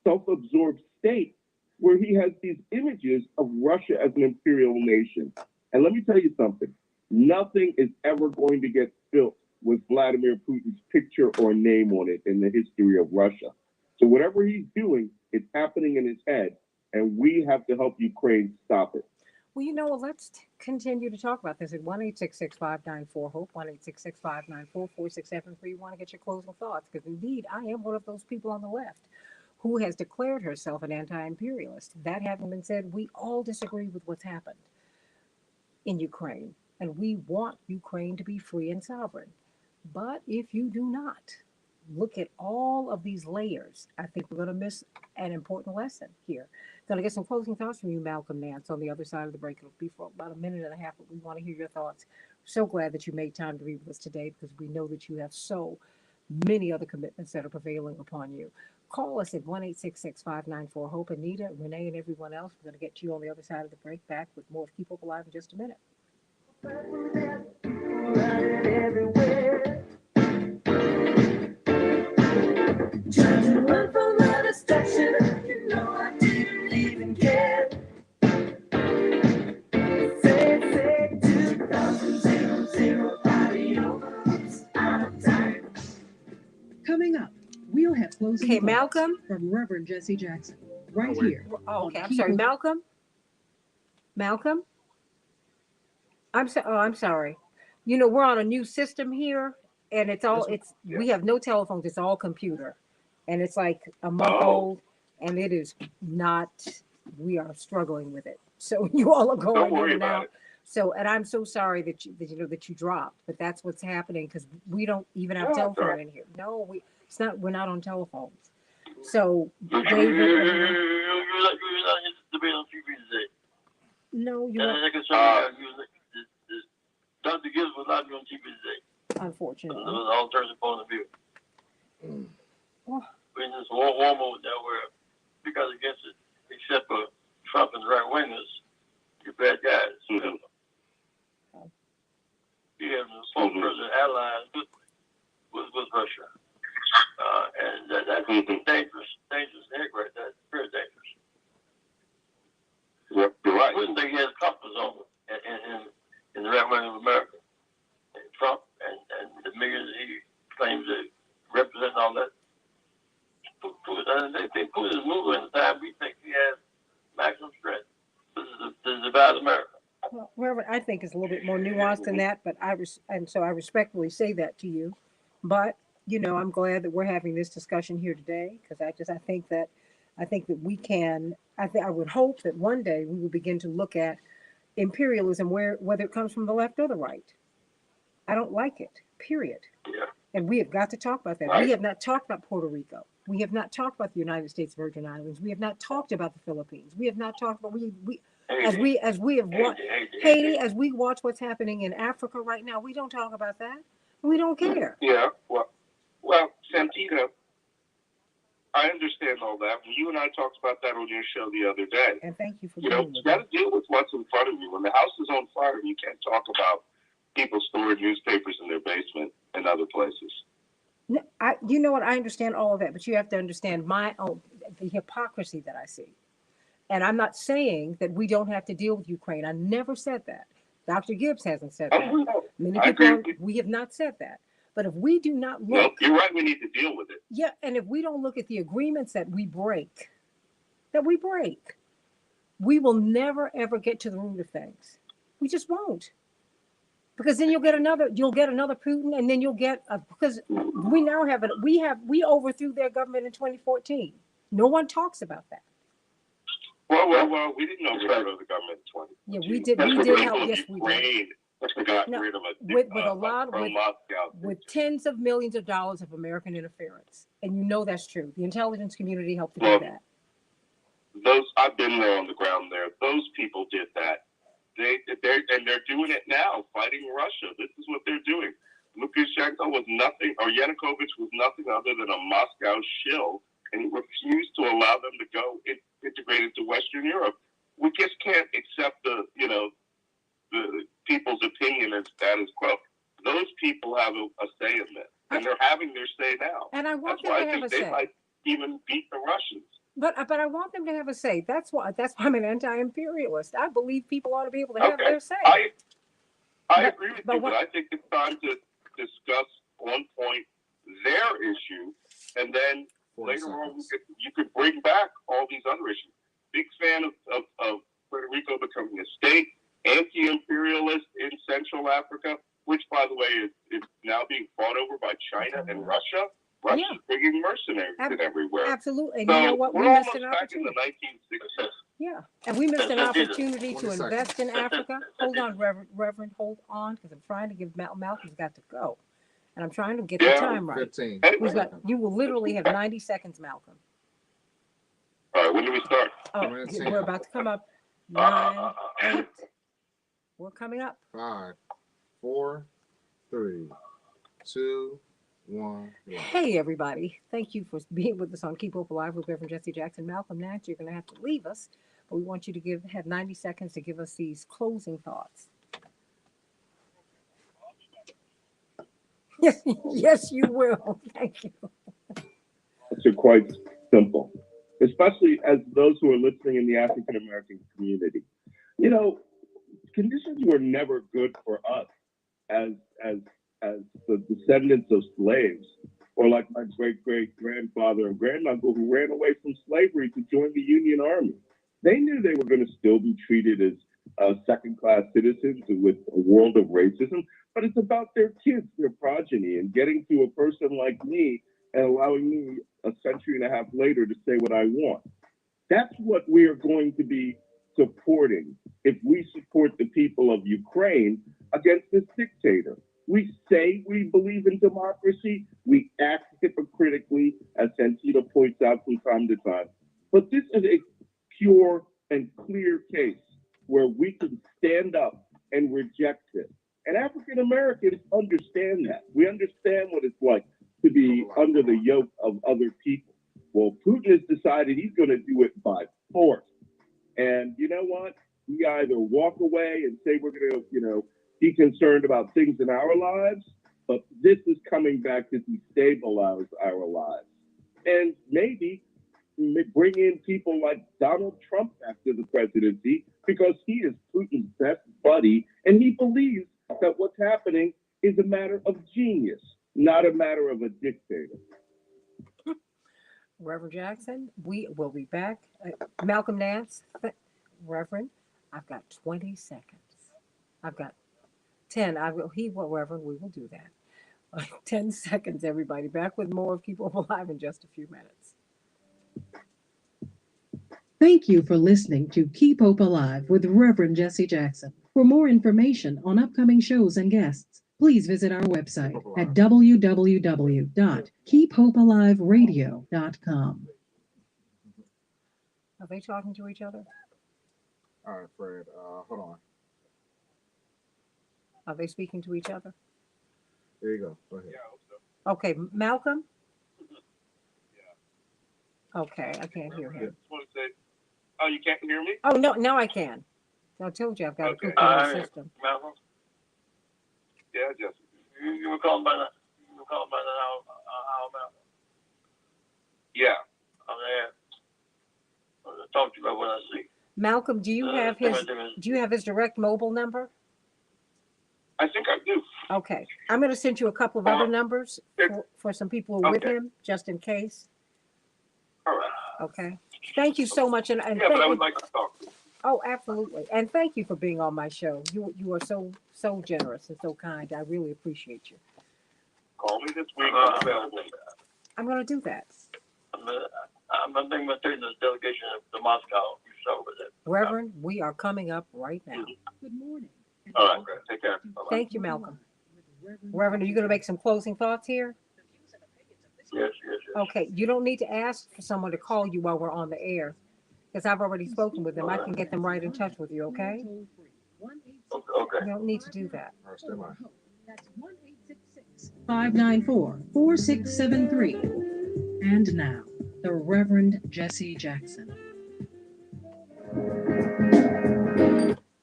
self-absorbed state where he has these images of Russia as an imperial nation. And let me tell you something, nothing is ever going to get built with Vladimir Putin's picture or name on it in the history of Russia. So whatever he's doing, it's happening in his head, and we have to help Ukraine stop it. Well, you know, let's continue to talk about this at 1-866-594-HOPE, 1-866-594-4673. You want to get your closing thoughts, because indeed, I am one of those people on the left who has declared herself an anti-imperialist. That having been said, we all disagree with what's happened in Ukraine, and we want Ukraine to be free and sovereign. But if you do not look at all of these layers, I think we're going to miss an important lesson here. Going to get some closing thoughts from you, Malcolm Nance, on the other side of the break. It'll be for about a minute and a half, but we want to hear your thoughts. So glad that you made time to be with us today because we know that you have so many other commitments that are prevailing upon you. Call us at 1-866-594-HOPE. Anita, Renee, and everyone else. We're going to get to you on the other side of the break. Back with more of Keep Hope Alive in just a minute. Trying to run from the destruction, you know I didn't even care. Say 2000 adios, I'm tired. Coming up, we'll have closing thoughts Malcolm from Reverend Jesse Jackson right here. Oh, okay, I'm sorry, Malcolm. Malcolm, I'm sorry. You know, we're on a new system here, and we have no telephones. It's all computer, and it's like a month old, and it is not. We are struggling with it. So you all are going in and out. So, and I'm so sorry that you dropped, but that's what's happening because we don't even have telephone in here. No, it's not. We're not on telephones. So, David. No, you won't. Dr. Gibbs will not be on TV today. Unfortunately. From an alternative point of view. We're in this war mode now where because against it, except for Trump and the right wingers, you're bad guys. You have the spokesperson allies with Russia. And that's dangerous heck right there. Very dangerous. Yep, you're right. I wouldn't think he has comfort zone in the right wing of America. And Trump and the millions he claims to represent and all that. Putin is moving at the time we think he has maximum strength. This is about America. Well, Reverend, I think it's a little bit more nuanced than that, but I respectfully say that to you. But I'm glad that we're having this discussion here today because I think that we can. I would hope that one day we will begin to look at imperialism whether it comes from the left or the right. I don't like it. Period. Yeah. And we have got to talk about that. Right. We have not talked about Puerto Rico. We have not talked about the United States Virgin Islands. We have not talked about the Philippines. We have not talked about as we have watched Haiti, as we watch what's happening in Africa right now. We don't talk about that. We don't care. Yeah. Well, Santita, I understand all that. You and I talked about that on your show the other day. And thank you for you got to deal with what's in front of you. When the house is on fire, you can't talk about people storing newspapers in their basement and other places. You know what? I understand all of that, but you have to understand the hypocrisy that I see. And I'm not saying that we don't have to deal with Ukraine. I never said that. Dr. Gibbs hasn't said that. Many people, we have not said that. But if we do not look... No, you're right, we need to deal with it. Yeah, and if we don't look at the agreements that we break, we will never, ever get to the root of things. We just won't. Because then you'll get another Putin, and then you'll get because we now have we overthrew their government in 2014. No one talks about that. Well, we didn't overthrow the government in 2014. Yeah, we did. We did help. Yes, we did. With tens of millions of dollars of American interference, and that's true. The intelligence community helped to do that. I've been there on the ground there. Those people did that. They're doing it now, fighting Russia. This is what they're doing. Lukashenko was nothing, or Yanukovych was nothing other than a Moscow shill, and he refused to allow them to go integrate into Western Europe. We just can't accept the people's opinion as status quo. Those people have a say in this, and they're having their say now. And I want them to have a say. They might even beat the Russians. But I want them to have a say. That's why I'm an anti-imperialist. I believe people ought to be able to have their say. I agree with you, but I think it's time to discuss on point their issue, and then later on you could bring back all these other issues. Big fan of Puerto Rico becoming a state, anti-imperialist in Central Africa, which, by the way, is now being fought over by China and Russia. Russia's bringing mercenaries in everywhere. Absolutely. And so you know what? We missed an opportunity. Back in the 1960s. Yeah. And we missed an opportunity to invest in Africa. Hold on, Reverend. Hold on, because I'm trying to give Malcolm's got to go. And I'm trying to get the time right. 15. You will literally have 90 seconds, Malcolm. All right, when do we start? Oh, we're about to come up. 9, 8. We're coming up. 5, 4, 3, 2, 1. Hey, everybody. Thank you for being with us on Keep Hope Alive with Reverend Jesse Jackson. Malcolm Nance, you're going to have to leave us, but we want you to have 90 seconds to give us these closing thoughts. Yes, yes, you will. Thank you. It's quite simple, especially as those who are listening in the African American community. You know, conditions were never good for us as the descendants of slaves, or like my great-great-grandfather and granduncle who ran away from slavery to join the Union Army. They knew they were going to still be treated as second-class citizens with a world of racism, but it's about their kids, their progeny, and getting to a person like me and allowing me a century and a half later to say what I want. That's what we are going to be supporting if we support the people of Ukraine against this dictator. We say we believe in democracy, we act hypocritically, as Santita points out from time to time. But this is a pure and clear case where we can stand up and reject this. And African Americans understand that. We understand what it's like to be under the yoke of other people. Well, Putin has decided he's going to do it by force. And you know what? We either walk away and say we're going to, be concerned about things in our lives, but this is coming back to destabilize our lives. And maybe bring in people like Donald Trump back to the presidency because he is Putin's best buddy, and he believes that what's happening is a matter of genius, not a matter of a dictator. Reverend Jackson, we will be back. Malcolm Nance, Reverend, I've got 20 seconds. I've got 10. Reverend, we will do that. 10 seconds, everybody. Back with more of Keep Hope Alive in just a few minutes. Thank you for listening to Keep Hope Alive with Reverend Jesse Jackson. For more information on upcoming shows and guests, please visit our website at www.keephopealiveradio.com. Are they talking to each other? All right, Fred, hold on. Are they speaking to each other? There you go. Go ahead. Okay, Malcolm? Okay, I can't hear him. Oh, you can't hear me? Oh, no, now I can. I told you I've got a good system. Malcolm, Yeah, Jesse. you were calling by the Malcolm. Yeah. I'm there. I'll talk to you about what I see. Malcolm, do you have his direct mobile number? I think I do. Okay. I'm going to send you a couple of other numbers for some people who are with him, just in case. All right. Okay. Thank you so much. And Yeah, but I would like to talk. Oh, absolutely. And thank you for being on my show. You are so generous and so kind. I really appreciate you. Call me this week. I'm available. I'm going to do that. I'm thinking about taking this delegation to Moscow. You saw with it. Reverend, we are coming up right now. Good morning. All right, great. Take care. Bye-bye. Thank you, Malcolm. Reverend, are you going to make some closing thoughts here? Yes. Okay, you don't need to ask for someone to call you while we're on the air, because I've already spoken with them. I can get them right in touch with you, okay? Okay. You don't need to do that. All right, stand by. That's 1-866-594-4673. And now, the Reverend Jesse Jackson.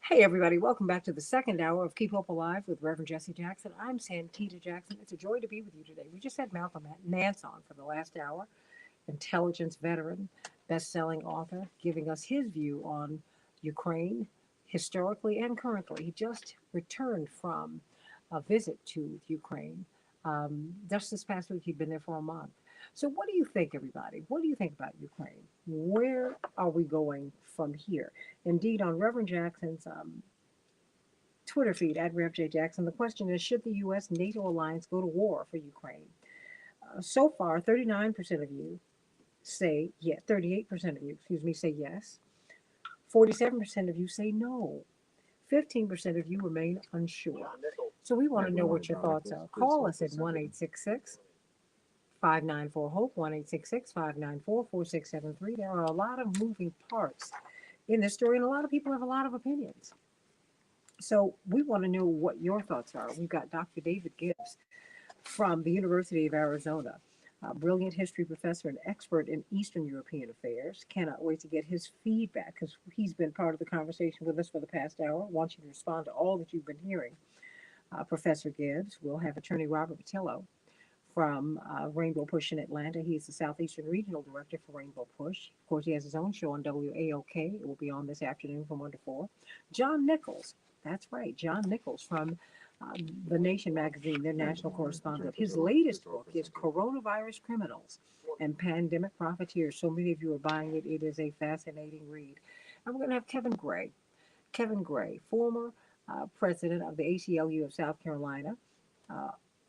Hey, everybody. Welcome back to the second hour of Keep Hope Alive with Reverend Jesse Jackson. I'm Santita Jackson. It's a joy to be with you today. We just had Malcolm Nance on for the last hour, intelligence veteran, best-selling author, giving us his view on Ukraine, historically and currently. He just returned from a visit to Ukraine. Just this past week, he'd been there for a month. So what do you think, everybody? What do you think about Ukraine? Where are we going from here? Indeed, on Reverend Jackson's Twitter feed, at RevJ Jackson, the question is, should the U.S. NATO alliance go to war for Ukraine? So far, 39% of you say yes, 38% of you, say yes. 47% of you say no. 15% of you remain unsure. So we want to know what your thoughts are. Call us at 1-866-594-HOPE, 1-866-594-4673. There are a lot of moving parts in this story, and a lot of people have a lot of opinions. So we want to know what your thoughts are. We've got Dr. David Gibbs from the University of Arizona, a brilliant history professor and expert in Eastern European affairs. Cannot wait to get his feedback because he's been part of the conversation with us for the past hour. Want you to respond to all that you've been hearing. Professor Gibbs. We'll have attorney Robert Patillo from Rainbow Push in Atlanta. He's the Southeastern Regional Director for Rainbow Push. Of course, he has his own show on WAOK. It will be on this afternoon from 1 to 4. John Nichols, that's right, John Nichols from The Nation magazine, their national correspondent. His latest book is Coronavirus Criminals and Pandemic Profiteers. So many of you are buying it. It is a fascinating read. And we're going to have Kevin Gray. Kevin Gray, former president of the ACLU of South Carolina,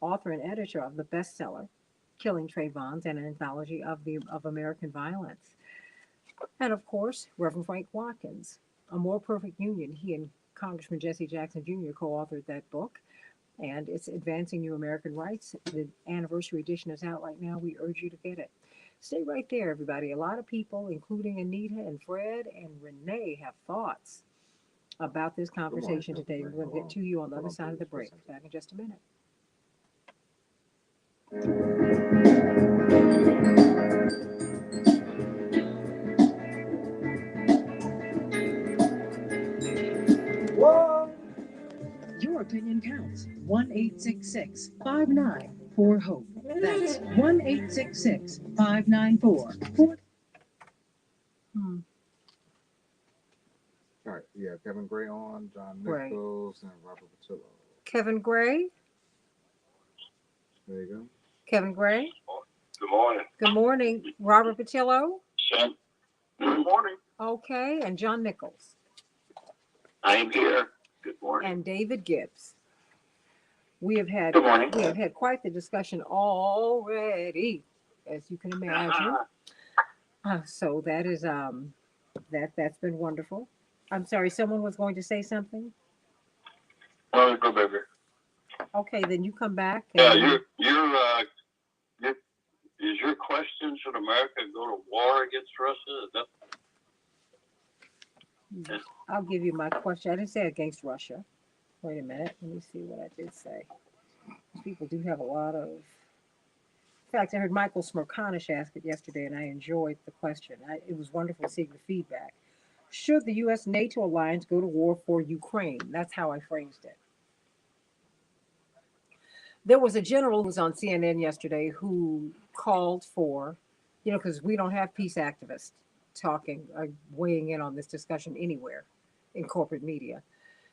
author and editor of the bestseller Killing Trayvons and an anthology of American violence. And of course, Reverend Frank Watkins, A More Perfect Union. He and Congressman Jesse Jackson Jr. co-authored that book, and it's Advancing New American Rights. The anniversary edition is out right now. We urge you to get it. Stay right there, everybody. A lot of people, including Anita and Fred and Renee, have thoughts about this conversation today. We're going to get to you on the other side of the break. Back in just a minute. Your opinion counts. 1-866-594-HOPE. That's 1-866-594-4673. All right, yeah, Kevin Gray on, John Gray. Nichols, and Robert Patillo. Kevin Gray. There you go. Kevin Gray. Good morning. Good morning. Robert Patillo. Good morning. Okay, and John Nichols. I am here. Good morning. And David Gibbs. We have had Good morning. quite the discussion already, as you can imagine. So that is that's been wonderful. I'm sorry, someone was going to say something. Well, go, baby. Okay, then you come back. Yeah, is your question, should America go to war against Russia? Is that? I'll give you my question. I didn't say against Russia. Wait a minute. Let me see what I did say. People do have a lot of. In fact, I heard Michael Smirkanish ask it yesterday, and I enjoyed the question. It was wonderful seeing the feedback. Should the U.S.-NATO alliance go to war for Ukraine? That's how I phrased it. There was a general who was on CNN yesterday who called for, because we don't have peace activists talking, weighing in on this discussion anywhere in corporate media.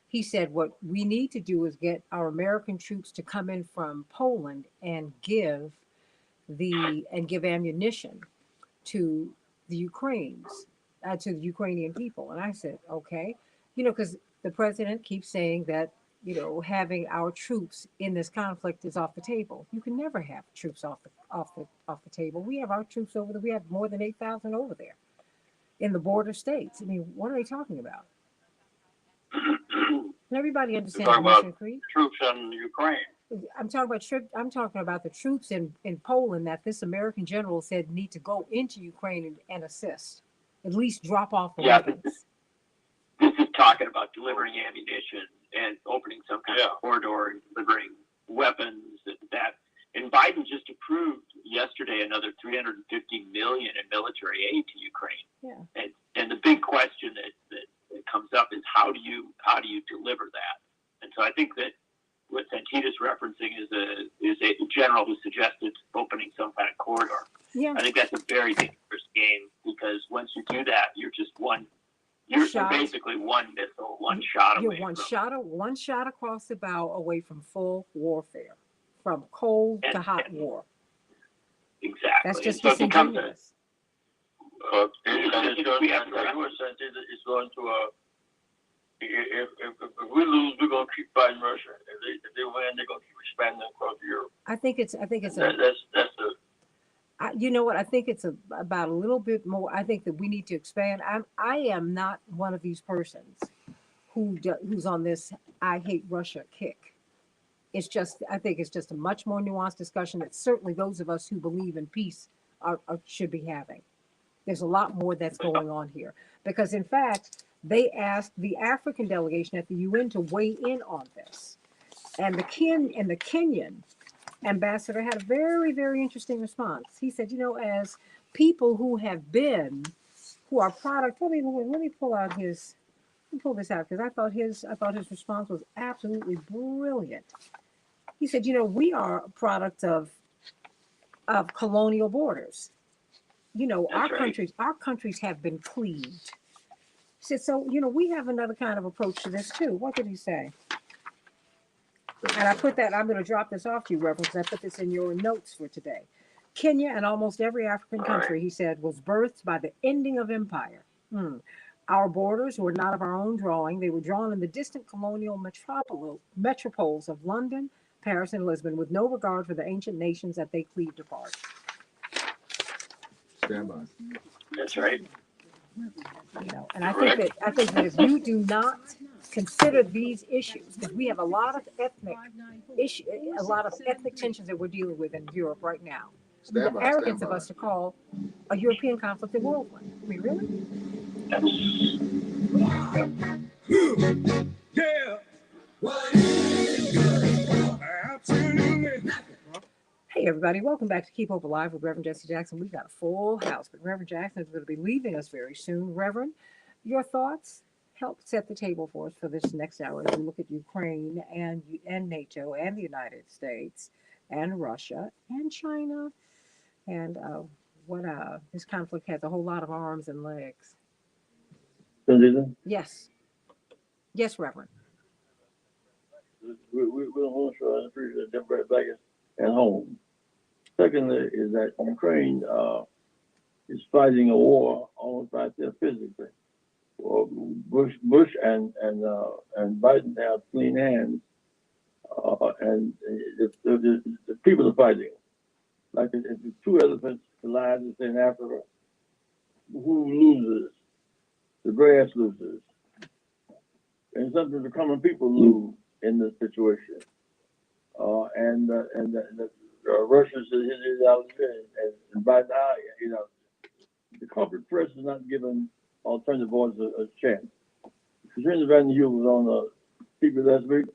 He said what we need to do is get our American troops to come in from Poland and give ammunition to the Ukrainian people. And I said, okay, because the president keeps saying that having our troops in this conflict is off the table. You can never have troops off the table. We have our troops over there. We have more than 8,000 over there in the border states. I mean, what are they talking about? And everybody understands Mission Creek. Troops in Ukraine. I'm talking about the troops in Poland that this American general said need to go into Ukraine and assist, at least drop off the weapons. This is talking about delivering ammunition and opening some kind of corridor and delivering weapons and that. And Biden just approved yesterday another $350 million in military aid to Ukraine. Yeah. And the big question that comes up is how do you deliver that? And so I think that what Santita's referencing is a general who suggested opening some kind of corridor. Yeah. I think that's a very dangerous game because once you do that, you're basically one missile, one shot away. You're one shot across the bow away from full warfare, from cold to hot war. Exactly. That's just so disingenuous. It's going to if we lose, we're going to keep fighting Russia. If they win, they're going to keep expanding across Europe. I think it's that's you know what? I think it's about a little bit more. I think that we need to expand. I am not one of these persons who's on this I hate Russia kick. It's just, I think it's just a much more nuanced discussion that certainly those of us who believe in peace should be having. There's a lot more that's going on here because, in fact, they asked the African delegation at the UN to weigh in on this, and the Kenyan ambassador had a very, very interesting response. He said, you know, as people who are product. Let me pull out his. Let me pull this out because I thought his response was absolutely brilliant. He said, you know, we are a product of colonial borders. You know, our countries have been cleaved. He said, so, you know, we have another kind of approach to this too. What did he say? And I'm going to drop this off to you, Reverend, because I put this in your notes for today. Kenya and almost every African country, he said, was birthed by the ending of empire. Our borders were not of our own drawing. They were drawn in the distant colonial metropoles of London, Paris, and Lisbon, with no regard for the ancient nations that they cleaved apart. Stand by. That's right. You know, and I think that if you do not consider these issues, because we have a lot of ethnic tensions that we're dealing with in Europe right now. The arrogance of us to call a European conflict a world one. I mean, really? Yeah. Absolutely. Hey, everybody. Welcome back to Keep Hope Alive with Reverend Jesse Jackson. We've got a full house, but Reverend Jackson is going to be leaving us very soon. Reverend, your thoughts? Help set the table for us for this next hour as we look at Ukraine and NATO and the United States and Russia and China and this conflict has a whole lot of arms and legs. Yes. Yes, Reverend. We don't want to show and appreciate the Democrat back at home. Secondly, is that Ukraine is fighting a war almost right there physically. Well, Bush and Biden have clean hands, and the people are fighting. Like if the two elephants collide in Africa, who loses? The grass loses, and sometimes the common people lose in this situation. And the Russians is out there, and by now, you know, the corporate press is not giving alternative voices a chance. Katrina Van Hugh was on the TV last week.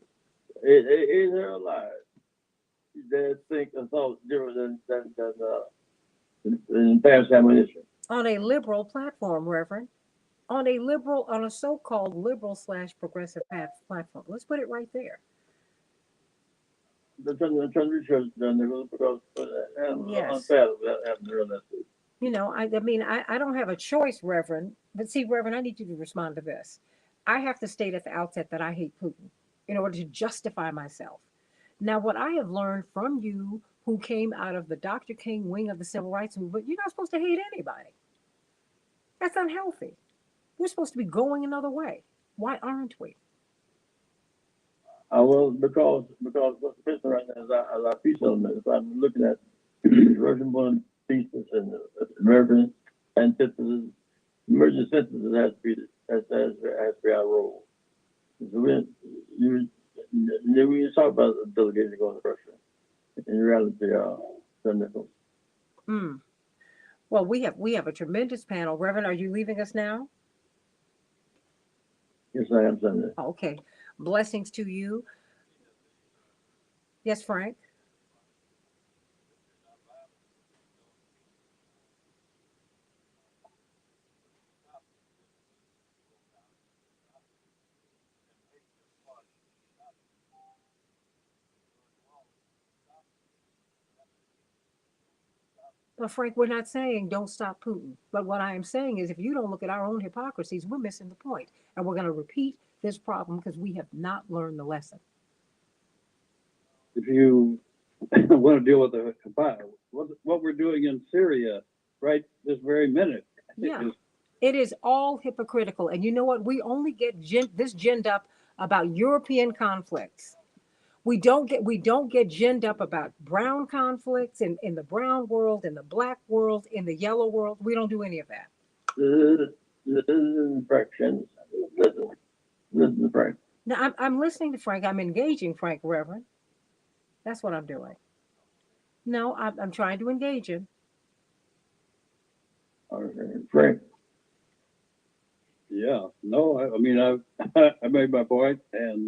Ain't her alive. They think and thought different than past ammunition. On a liberal platform, Reverend. On a so-called liberal / progressive platform. Let's put it right there. They're trying to research done because yes. You know, I mean, I don't have a choice, Reverend. But see, Reverend, I need you to respond to this. I have to state at the outset that I hate Putin in order to justify myself. Now, what I have learned from you, who came out of the Dr. King wing of the civil rights movement, you're not supposed to hate anybody. That's unhealthy. We're supposed to be going another way. Why aren't we? Well, because what's missing right now is our peace element. If I'm looking at Russian-born thesis and American antithesis, emergent synthesis has to be our role. So we talk about the delegation going to Russia. In reality, Nichols. Well, we have a tremendous panel. Reverend, are you leaving us now? Yes, I am, Sunday. Okay. Blessings to you. Yes, Frank. But Frank, we're not saying don't stop Putin. But what I am saying is if you don't look at our own hypocrisies, we're missing the point. And we're going to repeat this problem because we have not learned the lesson. If you want to deal with what we're doing in Syria right this very minute. Yeah, it is all hypocritical. And you know what? We only get this ginned up about European conflicts. We don't get ginned up about brown conflicts in the brown world, in the black world, in the yellow world. We don't do any of that. Listen, Now, I'm listening to Frank. I'm engaging Frank, Reverend. That's what I'm doing. No, I'm trying to engage him. Frank, Yeah, no, I mean, I made my point, and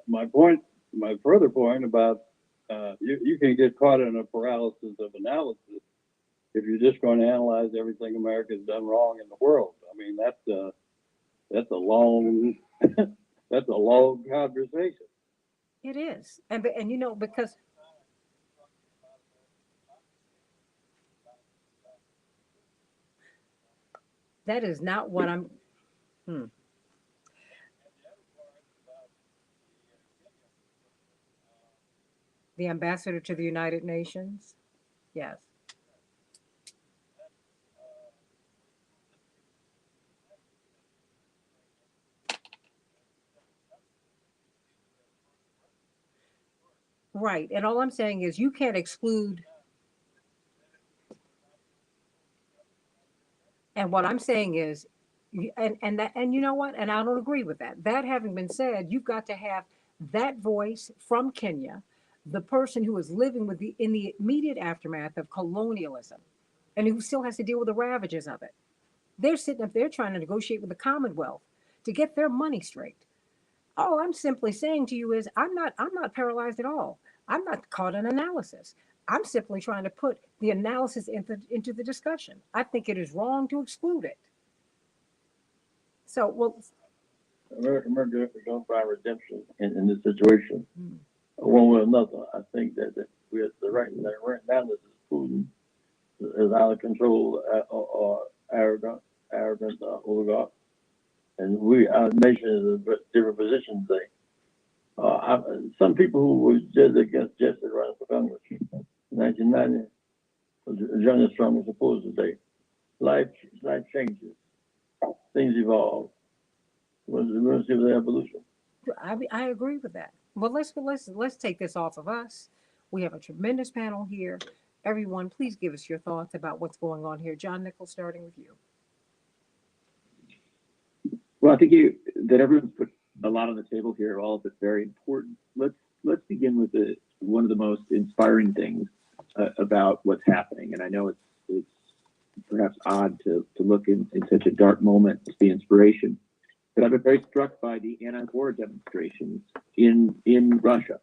my point, my further point about you can get caught in a paralysis of analysis if you're just going to analyze everything America's done wrong in the world. I mean, that's a long that's a long conversation. It is, and you know because that is not what I'm. Hmm. The ambassador to the United Nations. Yes. Right. And all I'm saying is you can't exclude. And what I'm saying is, and you know what? And I don't agree with that. That having been said, you've got to have that voice from Kenya, the person who is living with the in the immediate aftermath of colonialism, and who still has to deal with the ravages of it. They're sitting up there trying to negotiate with the Commonwealth to get their money straight. All I'm simply saying to you is I'm not paralyzed at all. I'm not caught in analysis. I'm simply trying to put the analysis into the discussion. I think it is wrong to exclude it. So, well, America don't find redemption in this situation, hmm, one way or another. I think that we have the right now this is Putin is out of control or arrogant oligarch, and our nation is in a different position today. Some people who were just against Jesse running for Congress in 1990, journalists strongly opposed today. Life life changes, things evolve. We're going to see the evolution. I agree with that. Well, let's take this off of us. We have a tremendous panel here. Everyone, please give us your thoughts about what's going on here. John Nichols, starting with you. Well, I think that everyone's put a lot on the table here. All of it's very important. Let's begin with one of the most inspiring things about what's happening. And I know it's perhaps odd to look in such a dark moment to see inspiration, but I've been very struck by the anti-war demonstrations in Russia.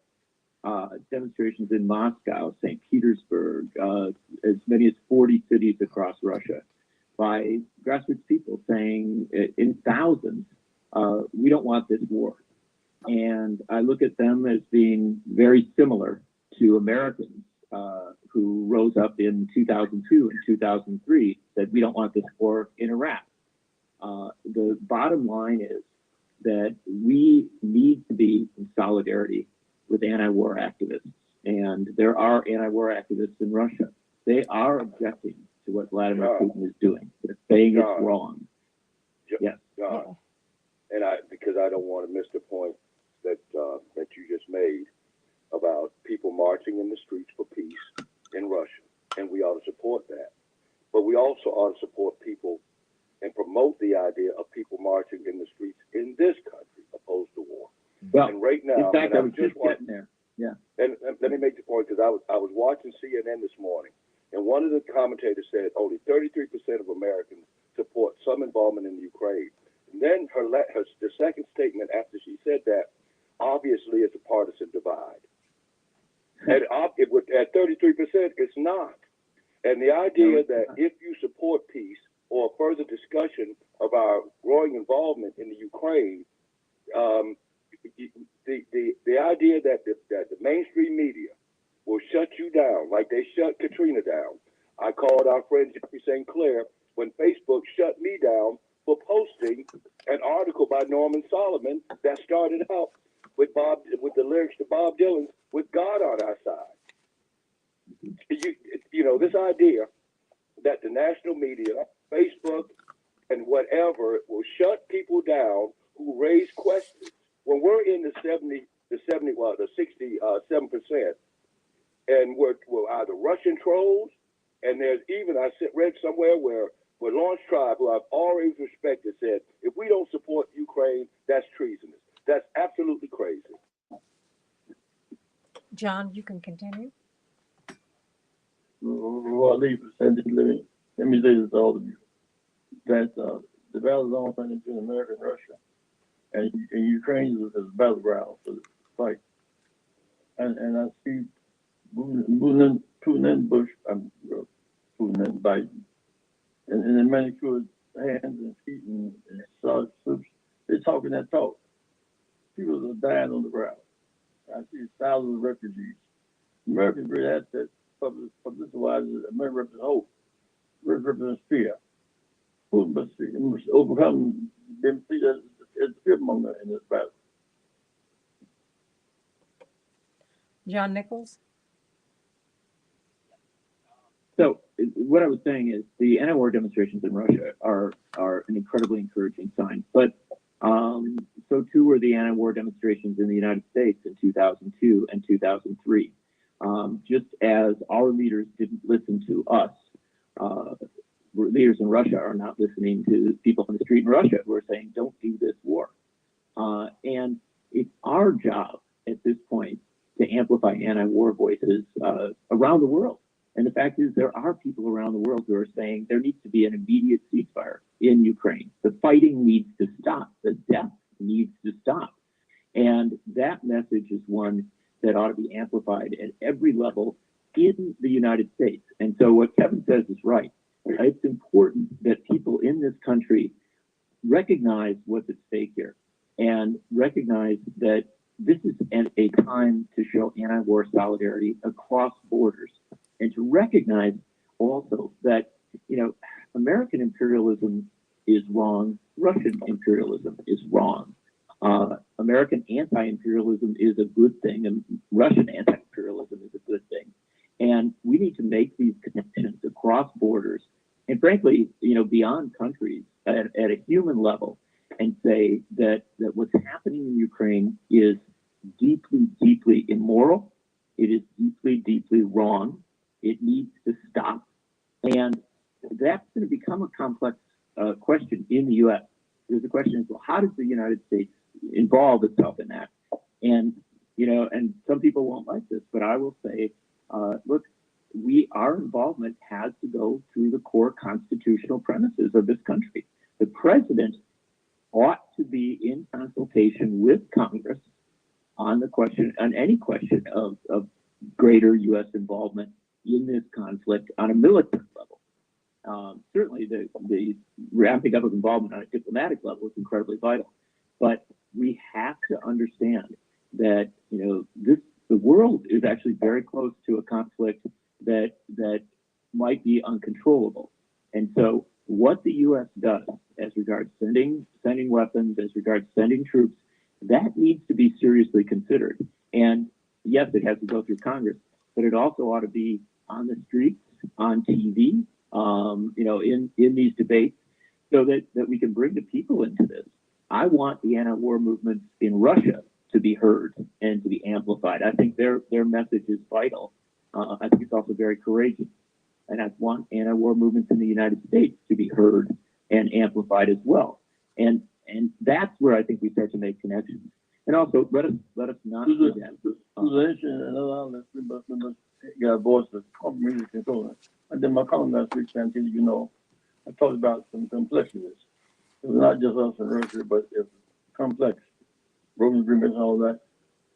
Demonstrations in Moscow, St. Petersburg, as many as 40 cities across Russia, by grassroots people saying in thousands, we don't want this war. And I look at them as being very similar to Americans who rose up in 2002 and 2003, said we don't want this war in Iraq. The bottom line is that we need to be in solidarity with anti-war activists. And there are anti-war activists in Russia. They are objecting to what Vladimir Putin is doing. They're saying it's wrong. Yes. John, and because I don't want to miss the point that you just made about people marching in the streets for peace in Russia, and we ought to support that. But we also ought to support people and promote the idea of people marching in the streets in this country opposed to war. Well, and right now, in fact, I was just getting there. Yeah. And let me make the point, because I was watching CNN this morning, and one of the commentators said only 33% of Americans support some involvement in the Ukraine. And then the second statement after she said that, obviously it's a partisan divide. And at 33%, it's not. And the idea that if you support peace or further discussion of our growing involvement in the Ukraine, the idea that the mainstream media will shut you down like they shut Katrina down. I called our friend Jeffrey St. Clair when Facebook shut me down for posting an article by Norman Solomon that started out with the lyrics to Bob Dylan's "With God on Our Side." You know, this idea that the national media, Facebook, and whatever will shut people down who raise questions when we're in the 67%, and we're either Russian trolls, and there's even read somewhere where Lawrence Tribe, who I've always respected, said if we don't support Ukraine, that's treasonous. That's absolutely crazy. John, you can continue. Well, let me say this to all of you, that the battle is on between America and Russia, and Ukraine is a battleground for the fight. And I see Putin and Bush, Putin and Biden, and the manicured hands and feet and solid suits, they're talking that talk. People are dying on the ground. I see thousands of refugees. America's great asset, publicity-wise, America represents hope. America represents fear. Putin must overcome them, see that it's fearmonger in this battle. John Nichols? So what I was saying is the anti-war demonstrations in Russia are an incredibly encouraging sign, but so too were the anti-war demonstrations in the United States in 2002 and 2003. Just as our leaders didn't listen to us, leaders in Russia are not listening to people on the street in Russia who are saying, don't do this war. And it's our job at this point to amplify anti-war voices around the world. And the fact is, there are people around the world who are saying there needs to be an immediate ceasefire in Ukraine. The fighting needs to stop. The death needs to stop. And that message is one that ought to be amplified at every level in the United States. And so what Kevin says is right. It's important that people in this country recognize what's at stake here and recognize that this is a time to show anti-war solidarity across borders, and to recognize also that, you know, American imperialism is wrong, Russian imperialism is wrong. American anti-imperialism is a good thing, and Russian anti-imperialism is a good thing. And we need to make these connections across borders, and frankly, you know, beyond countries at a human level, and say that what's happening in Ukraine is deeply, deeply immoral. It is deeply, deeply wrong. It needs to stop. And that's going to become a complex question in the U.S. There's a question is, well, how does the United States involve itself in that? And, you know, and some people won't like this, but I will say, look, our involvement has to go through the core constitutional premises of this country. The president ought to be in consultation with Congress on the question, on any question of greater U.S. involvement in this conflict on a military level. Certainly the ramping up of involvement on a diplomatic level is incredibly vital, but we have to understand that, you know, the world is actually very close to a conflict that might be uncontrollable. And so what the U.S. does as regards sending weapons, as regards sending troops, that needs to be seriously considered. And yes, it has to go through Congress, but it also ought to be on the streets, on TV, you know, in these debates, so that we can bring the people into this. I want the anti-war movements in Russia to be heard and to be amplified. I think their message is vital. I think it's also very courageous. And I want anti-war movements in the United States to be heard and amplified as well. And that's where I think we start to make connections. And also, let us not forget. Yeah, voice of community control. And then my column last week, Santini, you know, I talked about some complexities. It was not just us and Russia, but it's complex. Broken agreements and all that.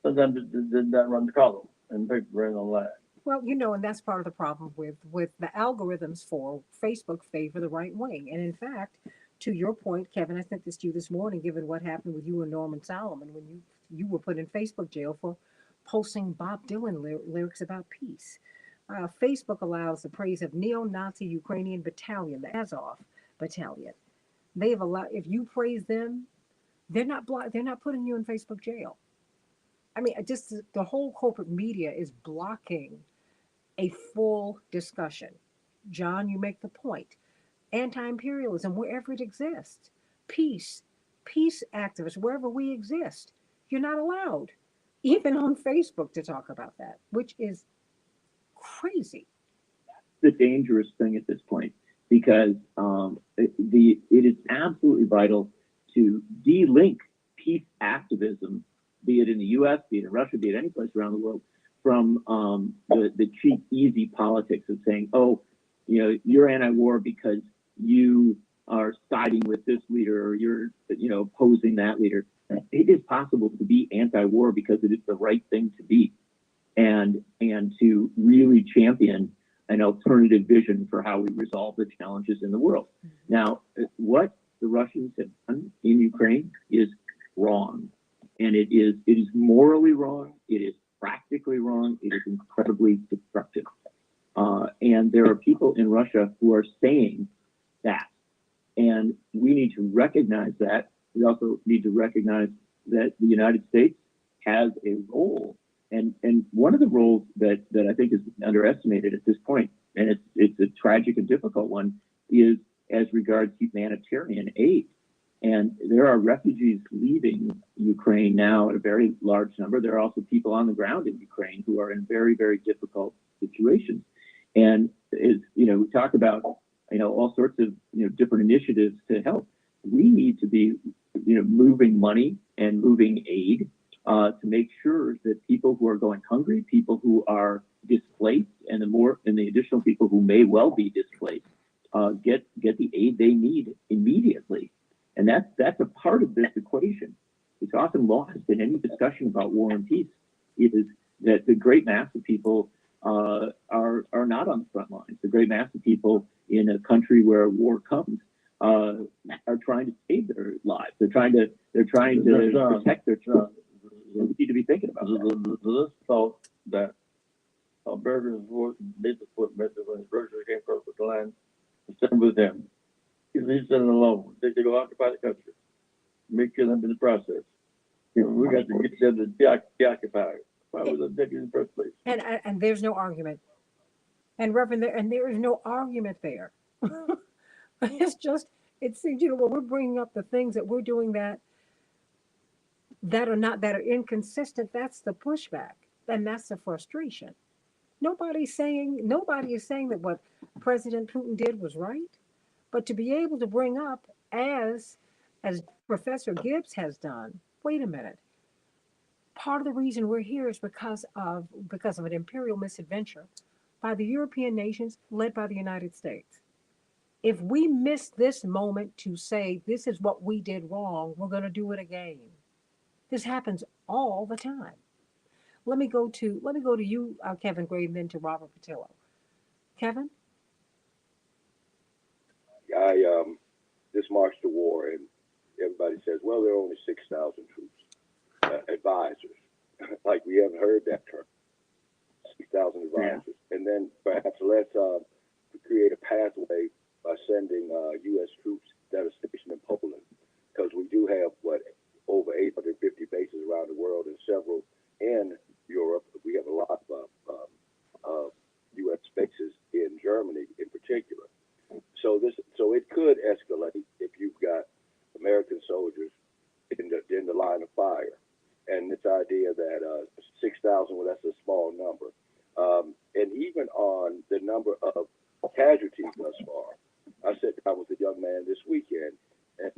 Sometimes it did not run the column and paper ran online. Well, you know, and that's part of the problem with the algorithms for Facebook favor the right wing. And in fact, to your point, Kevin, I sent this to you this morning, given what happened with you and Norman Solomon when you were put in Facebook jail for posting Bob Dylan lyrics about peace. Facebook allows the praise of neo-Nazi Ukrainian battalion, the Azov battalion. They have allowed, if you praise them, they're not putting you in Facebook jail. I mean, just the whole corporate media is blocking a full discussion. John, you make the point. Anti-imperialism, wherever it exists. Peace activists, wherever we exist. You're not allowed, even on Facebook, to talk about that, which is crazy. The dangerous thing at this point, because it is absolutely vital to de-link peace activism, be it in the U.S., be it in Russia, be it any place around the world, from the cheap, easy politics of saying, oh, you know, you're anti-war because you are siding with this leader, or you're, you know, opposing that leader. It is possible to be anti-war because it is the right thing to be, and to really champion an alternative vision for how we resolve the challenges in the world. Now, what the Russians have done in Ukraine is wrong, and it is morally wrong. It is practically wrong. It is incredibly destructive. And there are people in Russia who are saying that, and we need to recognize that. We also need to recognize that the United States has a role, and one of the roles that I think is underestimated at this point, and it's a tragic and difficult one, is as regards humanitarian aid. And there are refugees leaving Ukraine now at a very large number. There are also people on the ground in Ukraine who are in very, very difficult situations. And as you know, we talk about, you know, all sorts of, you know, different initiatives to help. We need to be, you know, moving money and moving aid to make sure that people who are going hungry, people who are displaced, and the additional people who may well be displaced, get the aid they need immediately. And that's a part of this equation. It's often lost in any discussion about war and peace. It is that the great mass of people are not on the front lines. The great mass of people in a country where war comes are trying to save their lives. They're trying to protect their children. We need to be thinking about that. Let's thought that Americans did the foot method when Russia came across the line to stand with them. He's standing alone. They go occupy the country, make kill them in the process. You know, we got to get them to deoccupy it. Why was it taken in the first place? And there's no argument. And Reverend, there is no argument there. It's just, it seems, you know, when we're bringing up the things that we're doing that are inconsistent, that's the pushback. And that's the frustration. Nobody is saying that what President Putin did was right. But to be able to bring up, as Professor Gibbs has done, wait a minute. Part of the reason we're here is because of an imperial misadventure by the European nations led by the United States. If we miss this moment to say this is what we did wrong, we're going to do it again. This happens all the time. Let me go to you, Kevin Gray, and then to Robert Patillo. Kevin? This march to war, and everybody says, well, there are only 6,000 troops, advisors. Like we haven't heard that term. 6,000 advisors. Yeah. And then perhaps let's create a pathway by sending U.S. troops that are stationed in Poland, because we do have, over 850 bases around the world, and several in Europe. We have a lot of U.S. bases in Germany in particular. So it could escalate if you've got American soldiers in the line of fire. And this idea that 6,000, well, that's a small number. And even on the number of casualties thus far, I sat down with a young man this weekend, and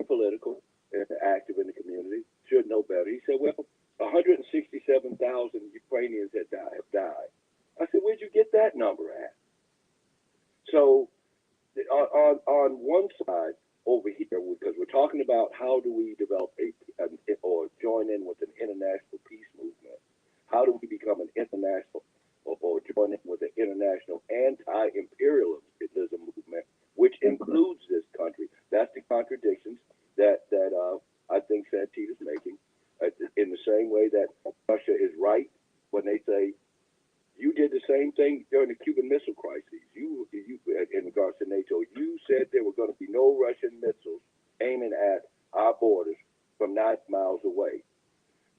political and active in the community, should know better. He said, well, 167,000 Ukrainians have died. I said, where'd you get that number at? So on one side over here, because we're talking about how do we develop or join in with an international peace movement, how do we become an international or join in with an international anti-imperialism movement, which includes this country. That's the contradictions that I think Santita's making, in the same way that Russia is right when they say, you did the same thing during the Cuban Missile Crisis. You in regards to NATO, you said there were going to be no Russian missiles aiming at our borders from 9 miles away.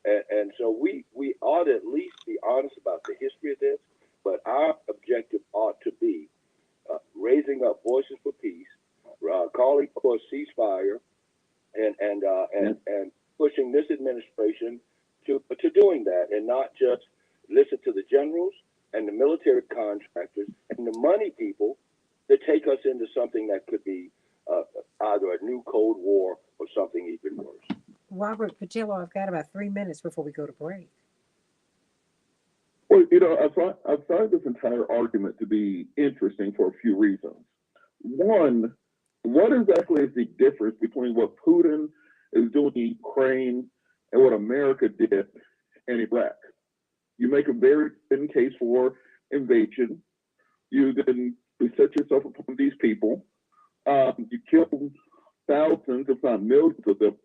And so we ought to at least be honest about the history of this, but our objective ought to be raising up voices for peace, calling for a ceasefire, and pushing this administration to doing that, and not just listen to the generals and the military contractors and the money people that take us into something that could be either a new Cold War or something even worse. Robert Patillo, I've got about 3 minutes before we go to break. Well, you know, I find this entire argument to be interesting for a few reasons. One, what exactly is the difference between what Putin is doing in Ukraine and what America did in Iraq? You make a very thin case for invasion. You then set yourself upon these people. You kill thousands, if not millions of them,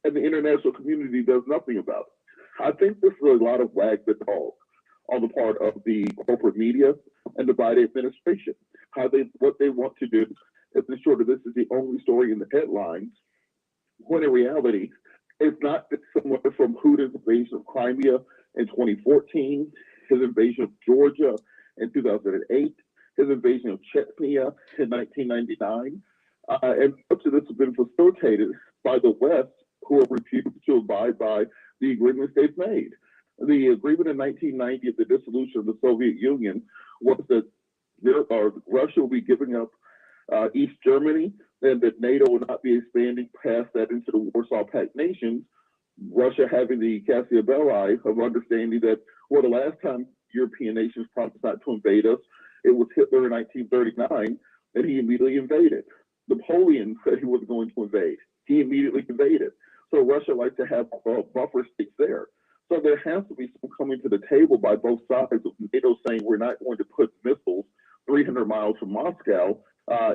and the international community does nothing about it. I think this is a lot of wag the dog on the part of the corporate media and the Biden administration. What they want to do is ensure that this is the only story in the headlines, when in reality, it's not dissimilar from Putin's invasion of Crimea in 2014, his invasion of Georgia in 2008, his invasion of Chechnya in 1999. And much of this has been facilitated by the West, who have refused to abide by the agreements they've made. The agreement in 1990 at the dissolution of the Soviet Union was that Russia will be giving up East Germany, and that NATO will not be expanding past that into the Warsaw Pact nations. Russia having the Cassia Belli of understanding that, well, the last time European nations promised not to invade us, it was Hitler in 1939, and he immediately invaded. Napoleon said he wasn't going to invade. He immediately invaded. So Russia likes to have buffer states there. So there has to be some coming to the table by both sides of NATO saying we're not going to put missiles 300 miles from Moscow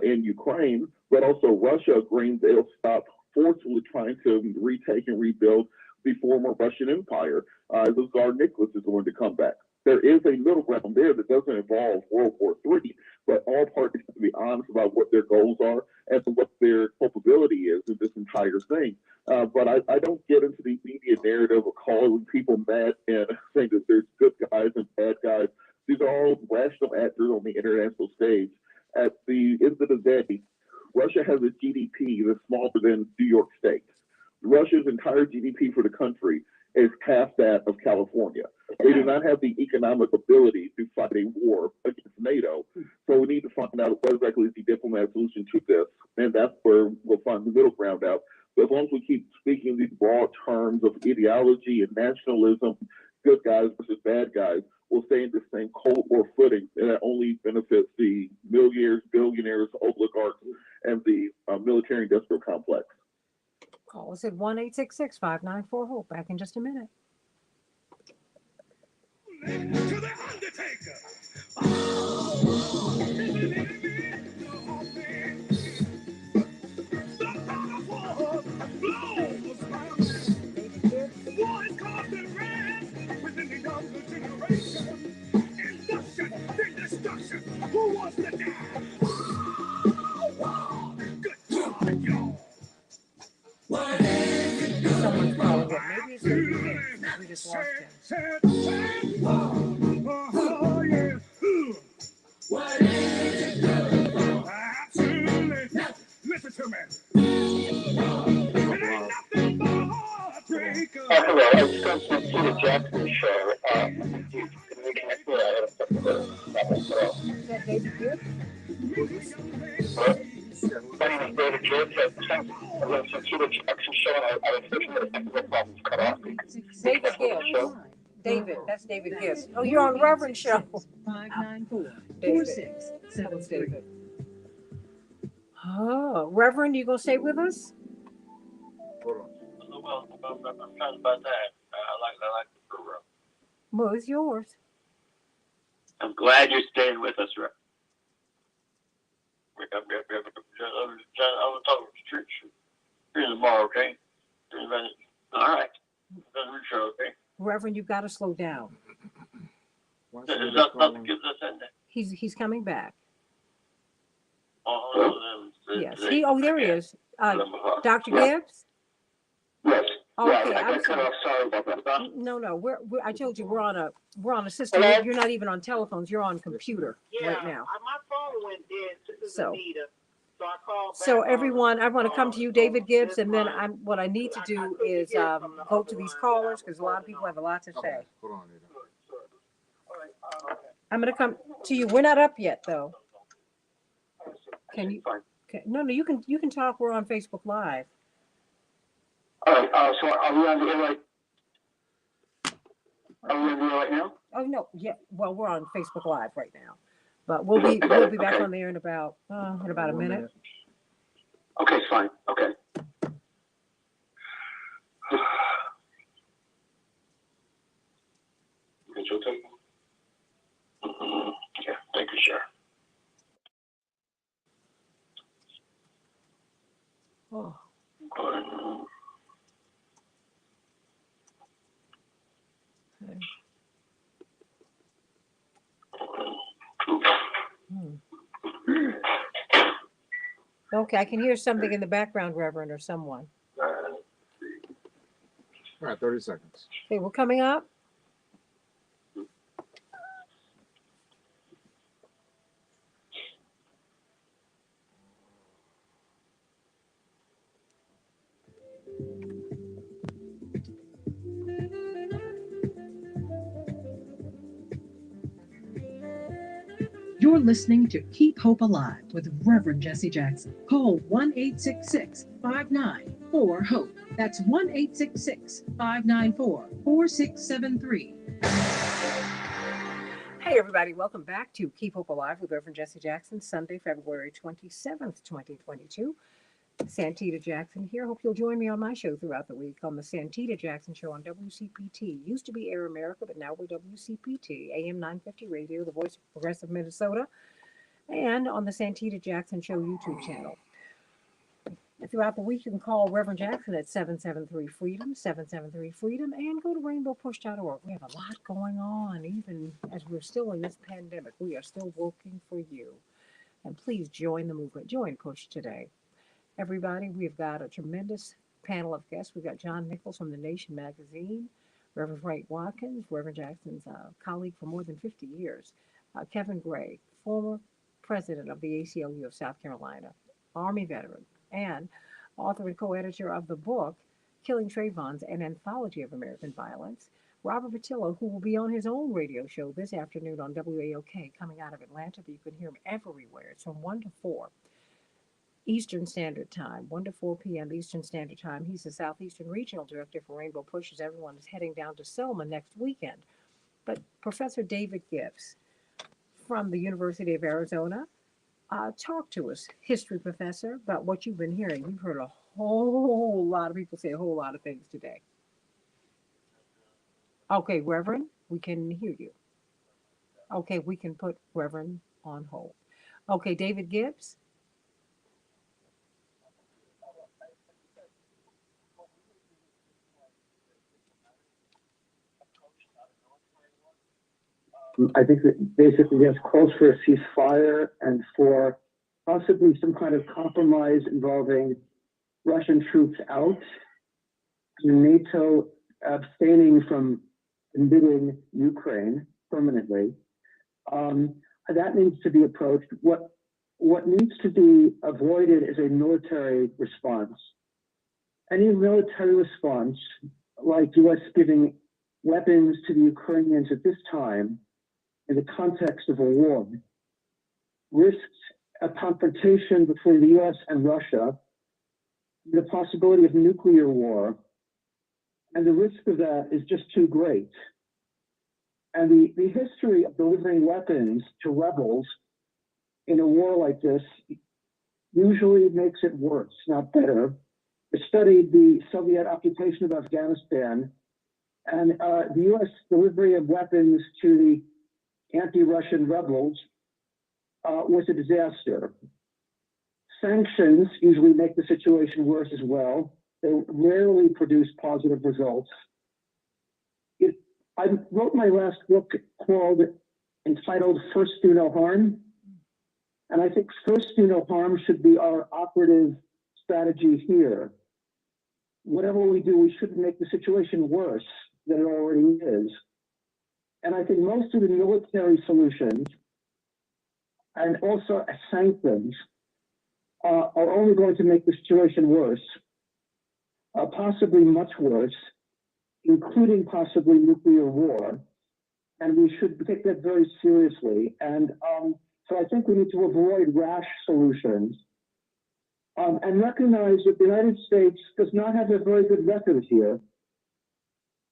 in Ukraine, but also Russia agreeing they'll stop forcefully trying to retake and rebuild the former Russian Empire. The Tsar Nicholas is going to come back. There is a middle ground there that doesn't involve World War III, but all parties have to be honest about what their goals are and what their culpability is in this entire thing. But I don't get into the media narrative of calling people mad and saying that there's good guys and bad guys. These are all rational actors on the international stage. At the end of the day, Russia has a GDP that's smaller than New York State. Russia's entire GDP for the country is half that of California. They do not have the economic ability to fight a war against NATO. So we need to find out what exactly is the diplomatic solution to this. And that's where we'll find the middle ground out. But as long as we keep speaking these broad terms of ideology and nationalism, good guys versus bad guys, we'll stay in the same Cold War footing, and that only benefits the millionaires, billionaires, oligarchs, and the military industrial complex. Call us at 1-866-594-HOPE. Back in just a minute. To the Undertaker. Oh, boys called the REV within the younger generation. Induction, then destruction. Who wants to die? Good job, y'all. Someone's calling it. Maybe it's we just lost him. Oh, yeah. What is it do? Absolutely. Listen to me. It ain't nothing but a heartbreaker. Hello, I was going to see the Jackson show. Can we connect me? I had a Is that David Gibbs? My name is David Gibbs. I went to the Jackson show, and I was thinking that the technical problems cut off. David Gibbs. David, that's David Gibbs. Oh, you're on Reverend Show. 594-4673. Oh, Reverend, you gonna stay with us? Hold on. Well, I'm trying about that. I like the program. Well, it's yours. I'm glad you're staying with us, Rick. I'm talking street tomorrow, okay? All right. Okay. Reverend, you've got to slow down. There's nothing gives us in there. He's coming back. Yes. Yes. There he is. Dr. Gibbs? Yes. Okay, I I'm got cut off. Sorry about that. No. I told you we're on a system. Hello? You're not even on telephones. You're on computer right now. My phone went dead. This is So- Anita. So I called back So on- everyone, I want to come to you, David Gibbs, and then this what I need to do is go to these callers because a lot of people have a lot to say. Okay, hold on, Nita. I'm going to come to you. We're not up yet, though. Can you? Okay. No, you can talk. We're on Facebook Live. All right, so are we on the air right? Are we on the air right now? Oh, no, yeah, well, we're on Facebook Live right now, but we'll be back Okay. on the air in about a minute. Okay, fine, okay. Get your take? Yeah, thank you, sir. Oh. Okay. Okay, I can hear something in the background, Reverend, or someone. All right, 30 seconds. Okay, we're coming up. You're listening to Keep Hope Alive with Reverend Jesse Jackson. Call 1-866-594-HOPE. That's 1-866-594-4673. Hey, everybody, welcome back to Keep Hope Alive with Reverend Jesse Jackson, Sunday, February 27th, 2022. Santita Jackson here. Hope you'll join me on my show throughout the week on the Santita Jackson Show on WCPT. Used to be Air America, but now we're WCPT, AM 950 Radio, the voice of progressive Minnesota, and on the Santita Jackson Show YouTube channel. Throughout the week, you can call Reverend Jackson at 773-FREEDOM, 773-FREEDOM, and go to rainbowpush.org. We have a lot going on, even as we're still in this pandemic. We are still working for you. And please join the movement. Join Push today. Everybody, we've got a tremendous panel of guests. We've got John Nichols from The Nation magazine, Reverend Frank Watkins, Reverend Jackson's colleague for more than 50 years, Kevin Gray, former president of the ACLU of South Carolina, Army veteran, and author and co-editor of the book, Killing Trayvons, an anthology of American violence, Robert Patillo, who will be on his own radio show this afternoon on WAOK, coming out of Atlanta, but you can hear him everywhere. It's from 1 to 4. Eastern Standard Time, 1 to 4 p.m. Eastern Standard Time. He's the Southeastern Regional Director for Rainbow Push, as everyone is heading down to Selma next weekend. But Professor David Gibbs from the University of Arizona, talk to us, history professor, about what you've been hearing. You've heard a whole lot of people say a whole lot of things today. Okay, Reverend, we can hear you. Okay, we can put Reverend on hold. Okay, David Gibbs. I think that basically there's calls for a ceasefire and for possibly some kind of compromise involving Russian troops out, NATO abstaining from invading Ukraine permanently. That needs to be approached. What needs to be avoided is a military response. Any military response, like U.S. giving weapons to the Ukrainians at this time, in the context of a war, risks a confrontation between the U.S. and Russia, the possibility of nuclear war, and the risk of that is just too great. And the history of delivering weapons to rebels in a war like this usually makes it worse, not better. I studied the Soviet occupation of Afghanistan, and the U.S. delivery of weapons to the anti-Russian rebels was a disaster. Sanctions usually make the situation worse as well. They rarely produce positive results. I wrote my last book entitled First Do No Harm. And I think first do no harm should be our operative strategy here. Whatever we do, we shouldn't make the situation worse than it already is. And I think most of the military solutions and also sanctions are only going to make the situation worse, possibly much worse, including possibly nuclear war. And we should take that very seriously. And so I think we need to avoid rash solutions. and recognize that the United States does not have a very good record here,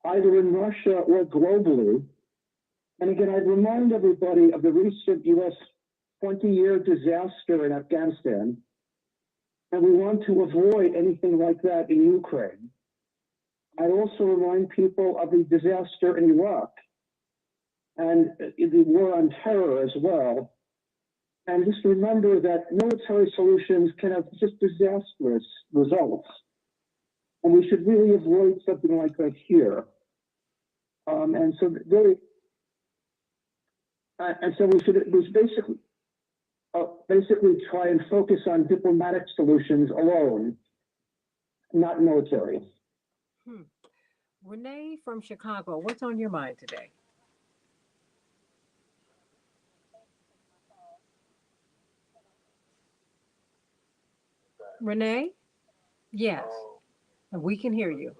either in Russia or globally. And again, I'd remind everybody of the recent U.S. 20-year disaster in Afghanistan, and we want to avoid anything like that in Ukraine. I also remind people of the disaster in Iraq and the war on terror as well. And just remember that military solutions can have just disastrous results. And we should really avoid something like that here. And so we should basically try and focus on diplomatic solutions alone, not military. Renee from Chicago, what's on your mind today? Renee? Yes, we can hear you.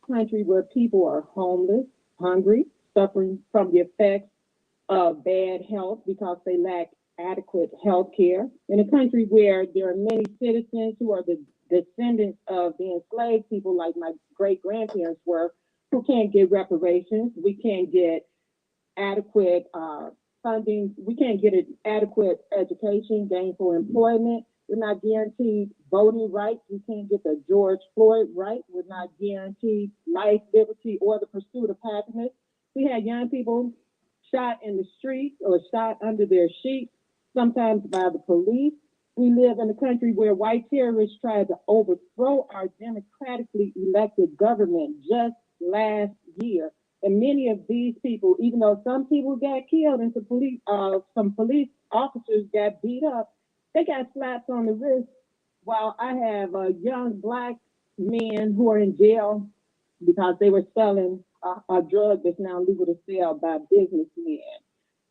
Country where people are homeless, hungry, suffering from the effects of bad health because they lack adequate health care. In a country where there are many citizens who are the descendants of the enslaved people like my great-grandparents were, who can't get reparations, we can't get adequate funding, we can't get an adequate education, gainful employment, we're not guaranteed voting rights, we can't get the George Floyd right, we're not guaranteed life, liberty, or the pursuit of happiness. We had young people shot in the streets or shot under their sheets, sometimes by the police. We live in a country where white terrorists tried to overthrow our democratically elected government just last year. And many of these people, even though some people got killed and some police officers got beat up, they got slaps on the wrist, while I have young Black men who are in jail because they were selling a drug that's now legal to sell by businessmen.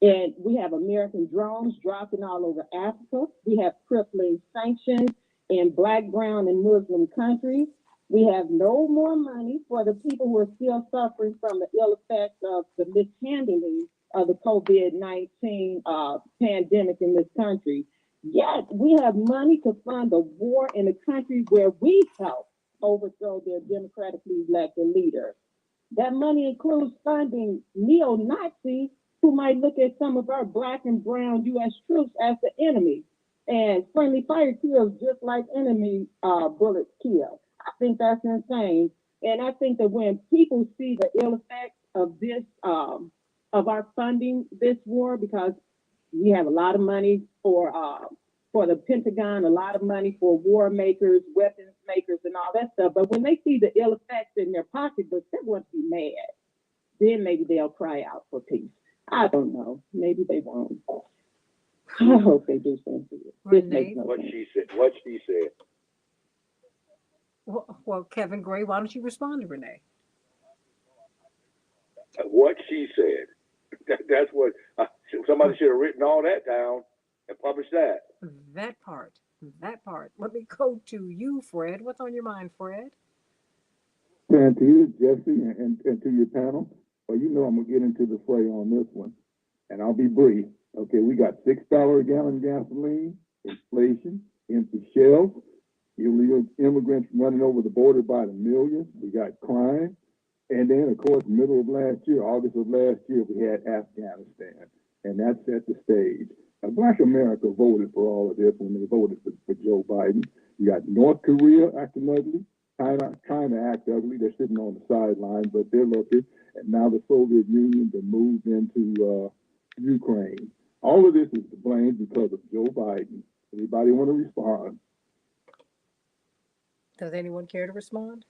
And we have American drones dropping all over Africa. We have crippling sanctions in Black, brown, and Muslim countries. We have no more money for the people who are still suffering from the ill effects of the mishandling of the COVID-19 pandemic in this country. Yet we have money to fund a war in a country where we helped overthrow their democratically elected leader. That money includes funding neo-Nazis who might look at some of our Black and brown U.S. troops as the enemy. And friendly fire kills just like enemy bullets kill. I think that's insane. And I think that when people see the ill effects of this, of our funding this war, because we have a lot of money for the Pentagon, a lot of money for war makers, weapons makers, and all that stuff. But when they see the ill effects in their pocketbooks, they're going to be mad. Then maybe they'll cry out for peace. I don't know. Maybe they won't. I hope they do something. This makes no What sense. she said. Well, Kevin Gray, why don't you respond to Renee? What she said. That's what somebody should have written all that down and published that. That part. Let me go to you, Fred. What's on your mind, Fred? And to you, Jesse, and to your panel, well, you know I'm going to get into the fray on this one, and I'll be brief. Okay, we got $6 a gallon gasoline, inflation, empty shelves, illegal immigrants running over the border by the millions. We got crime. And then, of course, middle of last year, August of last year, we had Afghanistan. And that set the stage. Now, Black America voted for all of this when they voted for Joe Biden. You got North Korea acting ugly, China trying to act ugly. They're sitting on the sidelines, but they're looking. And now the Soviet Union has moved into Ukraine. All of this is to blame because of Joe Biden. Anybody want to respond? Does anyone care to respond?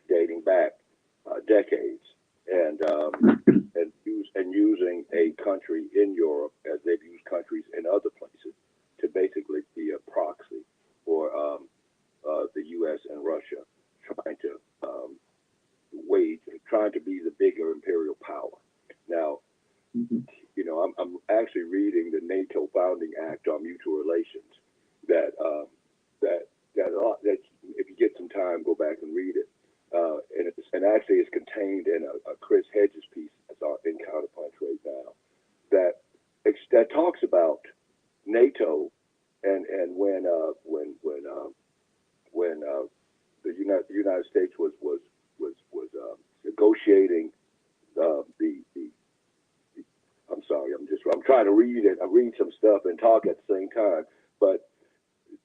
Dating back decades, and using a country in Europe as they've used countries in other places to basically be a proxy for the U.S. and Russia, trying to be the bigger imperial power. Now, you know, I'm actually reading the NATO Founding Act on Mutual Relations. That if you get some time, go back and read it. And actually it's contained in a Chris Hedges piece that's in Counterpunch right now. and when the United States was negotiating I'm sorry, I'm trying to read it. I read some stuff and talk at the same time, but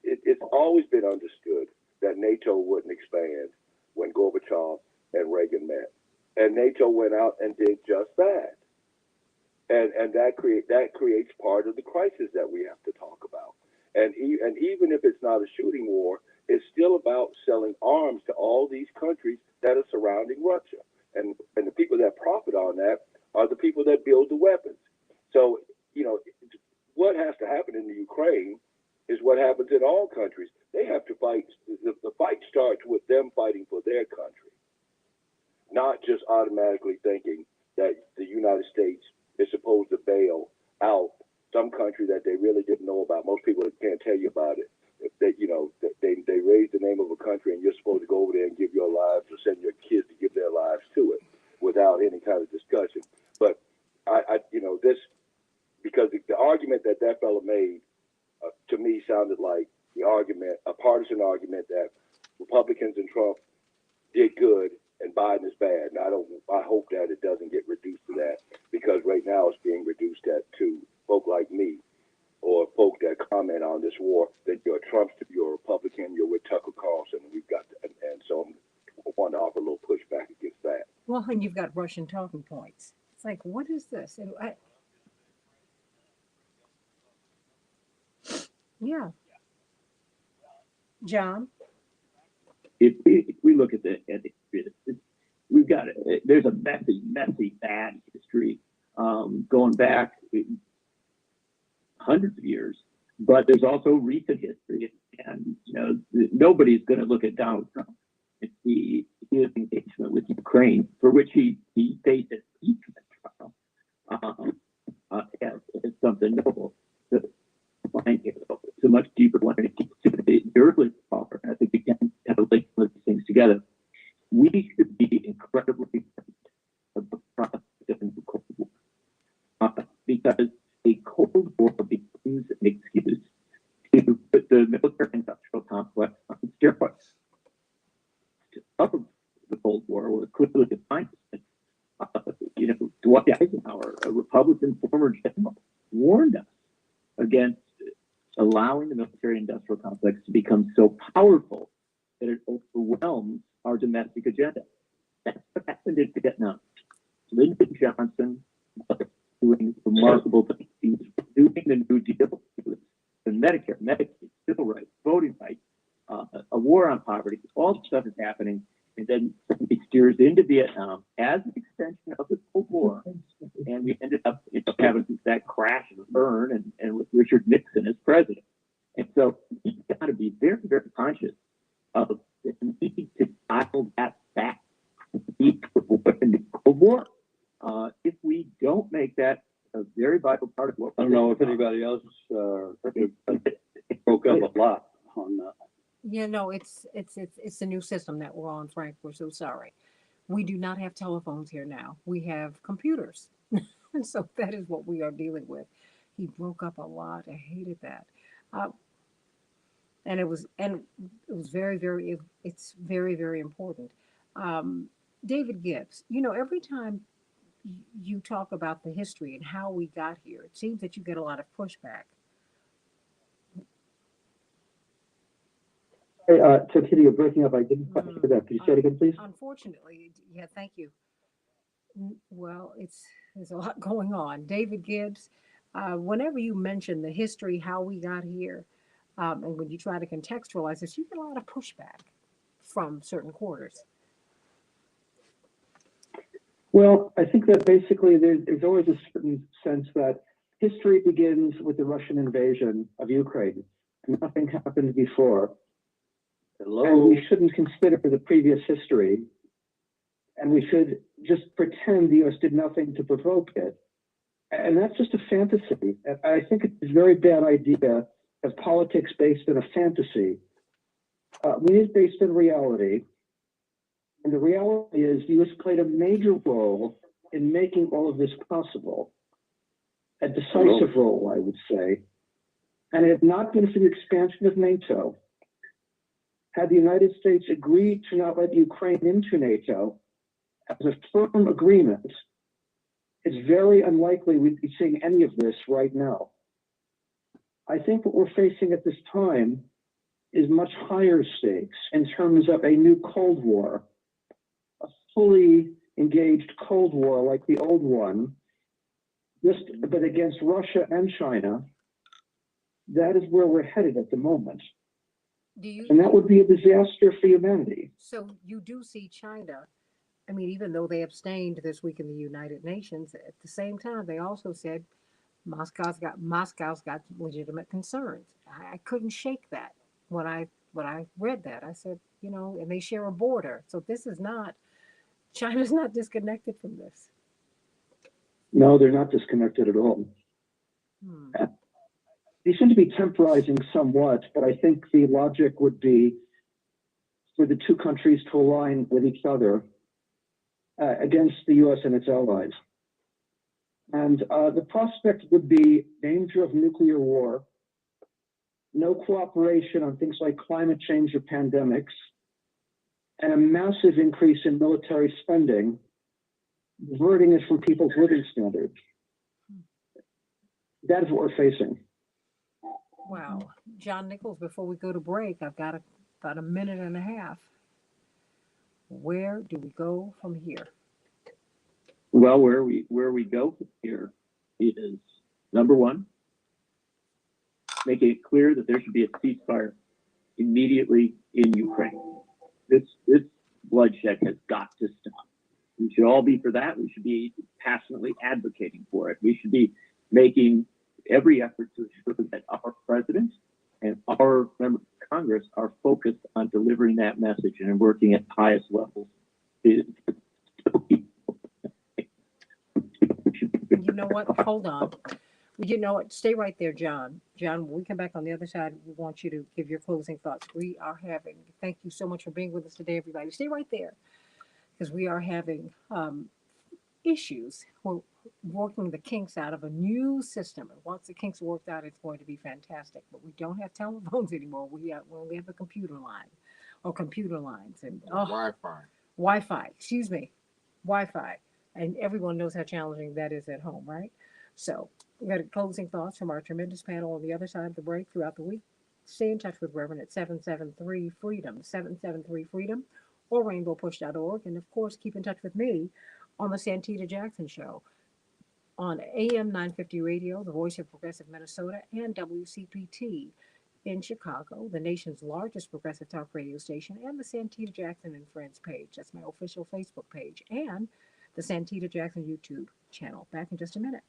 it's always been understood that NATO wouldn't expand when Gorbachev and Reagan met, and NATO went out and did just that, and that creates part of the crisis that we have to talk about, and even if it's not a shooting war, it's still about selling arms to all these countries that are surrounding Russia, and the people that profit on that are the people that build the weapons. So, what has to happen in the Ukraine is what happens in all countries. They have to fight. The fight starts with them fighting for their country, not just automatically thinking that the United States is supposed to bail out some country that they really didn't know about. Most people can't tell you about it. They raise the name of a country and you're supposed to go over there and give your lives or send your kids to give their lives to it without any kind of discussion. But this, because the argument that fellow made to me sounded like a partisan argument that Republicans and Trump did good and Biden is bad. And I hope that it doesn't get reduced to that, because right now it's being reduced to folk like me or folk that comment on this war that you're a Trumpster, you're a Republican, you're with Tucker Carlson, and we've got and so I want to offer a little pushback against that. Well, and you've got Russian talking points. It's like, what is this? And yeah. John? If we look at we've got there's a messy, bad history going back hundreds of years, but there's also recent history, and nobody's going to look at Donald Trump and see his engagement with Ukraine, for which he faced an impeachment trial as something noble. It's a much deeper one, and it gets to the early power. I think we can kind of link these things together. We should be incredibly proud of the process of the Cold War, because a Cold War becomes an excuse to put the military-industrial complex on steroids. Of the Cold War was clearly defined. Dwight Eisenhower, a Republican former general, warned us against allowing the military-industrial complex to become so powerful that it overwhelms our domestic agenda. That's what happened in Vietnam. Lyndon Johnson was doing remarkable things. He was doing the New Deal. It was the Medicare, Medicaid, civil rights, voting rights, a war on poverty. All this stuff is happening, and then he steers into Vietnam as an extension of the Cold War, and we ended up having that crash and burn, and with Richard Nixon as president. And so he's got to be very, very conscious of the need to dial that back. We need to avoid a new Cold War. If we don't make that a very vital part of what I don't know if anybody else broke up a lot on that. Yeah, no, it's a new system that we're on, Frank. We're so sorry. We do not have telephones here now. We have computers. And so that is what we are dealing with. He broke up a lot. I hated that. And it was very, very, it's very, very important. David Gibbs, every time you talk about the history and how we got here, it seems that you get a lot of pushback. So Kitty, you're breaking up. I didn't quite hear that. Could you say it again, please? Unfortunately, yeah, thank you. Well, there's a lot going on. David Gibbs, whenever you mention the history, how we got here, and when you try to contextualize this, you get a lot of pushback from certain quarters. Well, I think that basically there's always a certain sense that history begins with the Russian invasion of Ukraine. Nothing happened before. And we shouldn't consider the previous history, and we should just pretend the U.S. did nothing to provoke it. And that's just a fantasy. I think it's a very bad idea of politics based on a fantasy. We need based in reality. And the reality is the U.S. played a major role in making all of this possible. A decisive role, I would say. And it had not been for the expansion of NATO, had the United States agreed to not let Ukraine into NATO as a firm agreement, it's very unlikely we'd be seeing any of this right now. I think what we're facing at this time is much higher stakes in terms of a new Cold War, a fully engaged Cold War like the old one, but against Russia and China. That is where we're headed at the moment. And that would be a disaster for humanity. So you do see China, I mean, even though they abstained this week in the United Nations, at the same time, they also said Moscow's got legitimate concerns. I couldn't shake that when I read that. I said, and they share a border. So this is not, China's not disconnected from this. No, they're not disconnected at all. They seem to be temporizing somewhat, but I think the logic would be for the two countries to align with each other against the U.S. and its allies. And the prospect would be danger of nuclear war, no cooperation on things like climate change or pandemics, and a massive increase in military spending, diverting it from people's living standards. That is what we're facing. Wow. John Nichols, before we go to break, I've got about a minute and a half. Where do we go from here? Well, where we go from here is, number one, make it clear that there should be a ceasefire immediately in Ukraine. This bloodshed has got to stop. We should all be for that. We should be passionately advocating for it. We should be making every effort to ensure that our president and our members of Congress are focused on delivering that message and working at highest levels. You know what? Hold on. You know what? Stay right there, John. John, when we come back on the other side, we want you to give your closing thoughts. Thank you so much for being with us today, everybody. Stay right there, because we are having issues. We're working the kinks out of a new system. And once the kinks are worked out, it's going to be fantastic. But we don't have telephones anymore. We only have a computer line or computer lines. And Wi-Fi, excuse me. Wi-Fi. And everyone knows how challenging that is at home, right? So we got closing thoughts from our tremendous panel on the other side of the break throughout the week. Stay in touch with Reverend at 773-FREEDOM, 773-FREEDOM, or rainbowpush.org. And of course, keep in touch with me on the Santita Jackson Show on AM 950 Radio, the voice of progressive Minnesota, and WCPT in Chicago, the nation's largest progressive talk radio station, and the Santita Jackson and Friends page. That's my official Facebook page, and the Santita Jackson YouTube channel. Back in just a minute.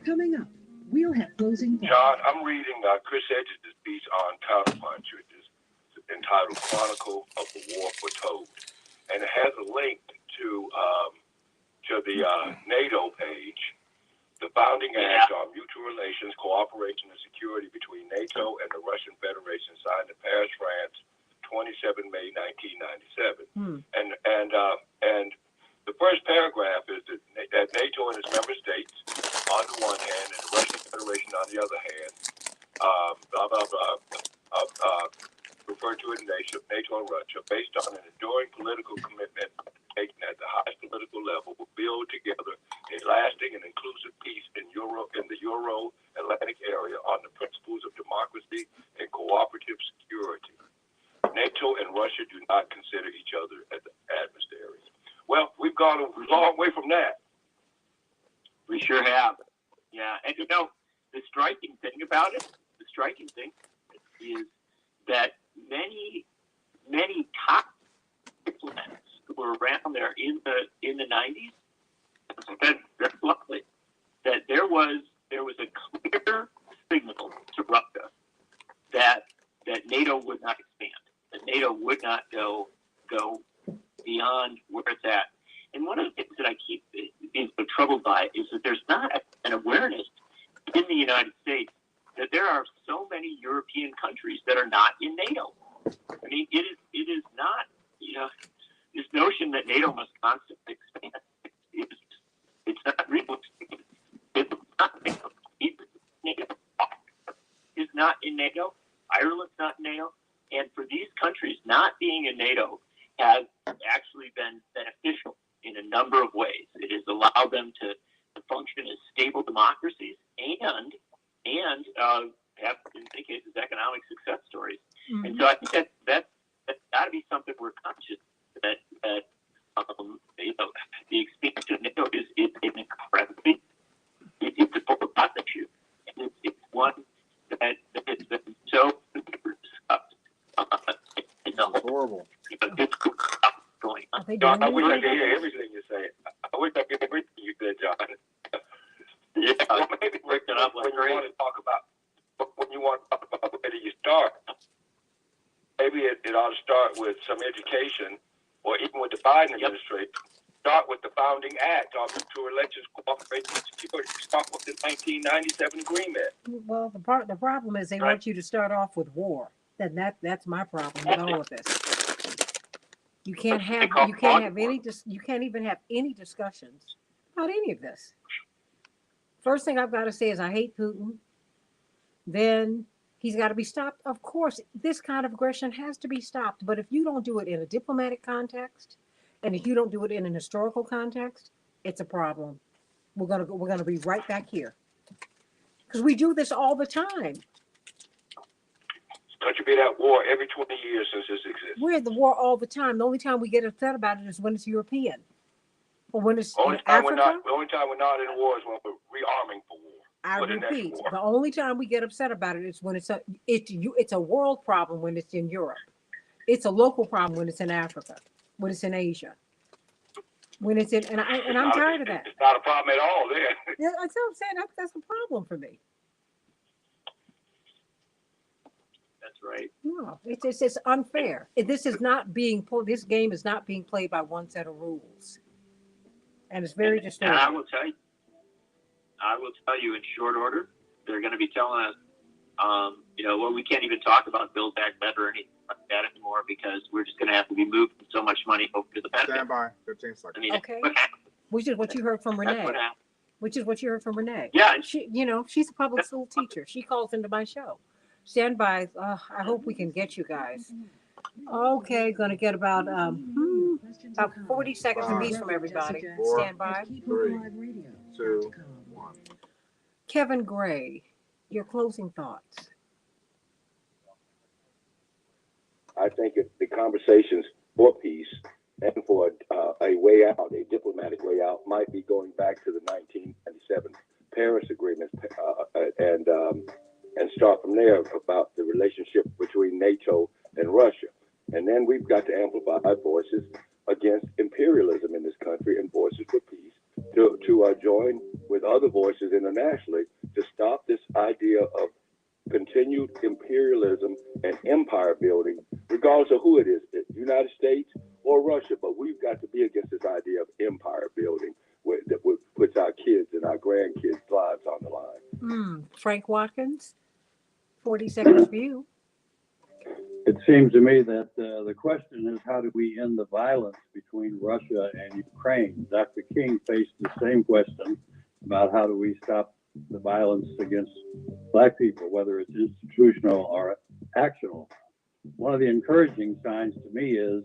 Coming up, we'll have closing thoughts. John, I'm reading Chris Edges' piece on Counterpunch, which is entitled Chronicle of the War Foretold. And it has a link to the NATO page, the Founding Act on Mutual Relations, Cooperation and Security between NATO and the Russian Federation, signed in Paris, France, 27 May 1997. And the first paragraph is that NATO and its member states, on the one hand, and the Russian Federation on the other hand, referred to as NATO and Russia, based on an enduring political commitment taken at the highest political level, will build together a lasting and inclusive peace in the Euro-Atlantic area on the principles of democracy and cooperative security. NATO and Russia do not consider each other as adversaries. Well, we've gone a long way from that. We sure have. Yeah, and the striking thing about it, is that many top diplomats who were around there in the 90s said very bluntly that there was a clear signal to Russia that NATO would not expand, that NATO would not go beyond where it's at. And one of the things that I keep being so troubled by is that there's not an awareness in the United States that there are so many European countries that are not in NATO. I mean, it is not, this notion that NATO must constantly expand. It's not real. It's not NATO. NATO is not in NATO. Ireland's not in NATO. And for these countries, not being in NATO has actually been beneficial in a number of ways. It has allowed them to function as stable democracies and have, in many cases, economic success stories. Mm-hmm. And so I think that's got to be something we're conscious that the expansion of NATO is an incredibly, it's a both issue. And it's one that has been so discussed. Horrible. Going on. John, I wish I could hear everything you say. I wish I could hear everything you said, John. Yeah, well, maybe break it up when you want to talk about where do you start. Maybe it ought to start with some education, or even with the Biden administration. Start with the founding act, to elections, cooperation, and security. Start with the 1997 agreement. Well, the problem is they want you to start off with war. Then that's my problem with all of this. You can't even have any discussions about any of this. First thing I've got to say is I hate Putin. Then he's got to be stopped. Of course, this kind of aggression has to be stopped. But if you don't do it in a diplomatic context, and if you don't do it in an historical context, it's a problem. We're gonna be right back here because we do this all the time. Country been at war every 20 years since this exists. We're at the war all the time. The only time we get upset about it is when it's European. Or when it's Africa. The only time we're not in war is when we're rearming for war. I repeat, the only time we get upset about it is when it's a world problem when it's in Europe. It's a local problem when it's in Africa, when it's in Asia. When it's in, and I'm tired of that. It's not a problem at all there. Yeah, that's what I'm saying. That's a problem for me. That's right. No, it's unfair. This game is not being played by one set of rules, and it's very disturbing. And I will tell you in short order, they're going to be telling us, we can't even talk about Build Back Better or anything like that anymore because we're just going to have to be moving so much money over to the Pentagon. Stand by. 15 seconds. I mean, okay. Which is what you heard from Renee. Yeah. She's a public school teacher. She calls into my show. Stand by. I hope we can get you guys. Okay, going to get about 40 seconds apiece from everybody. 4, Stand by. 3, 2, 1. Kevin Gray, your closing thoughts. I think if the conversations for peace and for a way out, a diplomatic way out, might be going back to the 1997 Paris Agreement and start from there about the relationship between NATO and Russia. And then we've got to amplify voices against imperialism in this country and voices for peace to join with other voices internationally to stop this idea of continued imperialism and empire building, regardless of who it is, the United States or Russia. But we've got to be against this idea of empire building that puts our kids and our grandkids' lives on the line. Frank Watkins, 40 seconds for you. It seems to me that the question is, how do we end the violence between Russia and Ukraine? Dr. King faced the same question about how do we stop the violence against Black people, whether it's institutional or actional. One of the encouraging signs to me is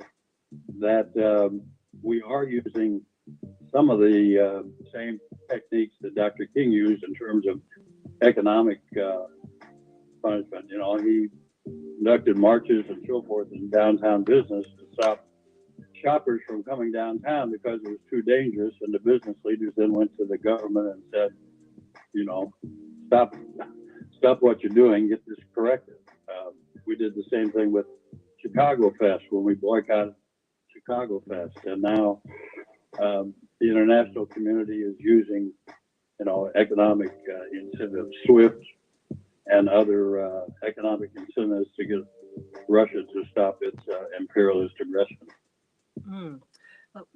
that we are using some of the same techniques that Dr. King used in terms of economic punishment. He conducted marches and so forth in downtown business to stop shoppers from coming downtown because it was too dangerous, and the business leaders then went to the government and said, stop what you're doing, get this corrected. We did the same thing with Chicago Fest when we boycotted Chicago Fest, and now the international community is using, economic incentives, SWIFT and other economic incentives to get Russia to stop its imperialist aggression.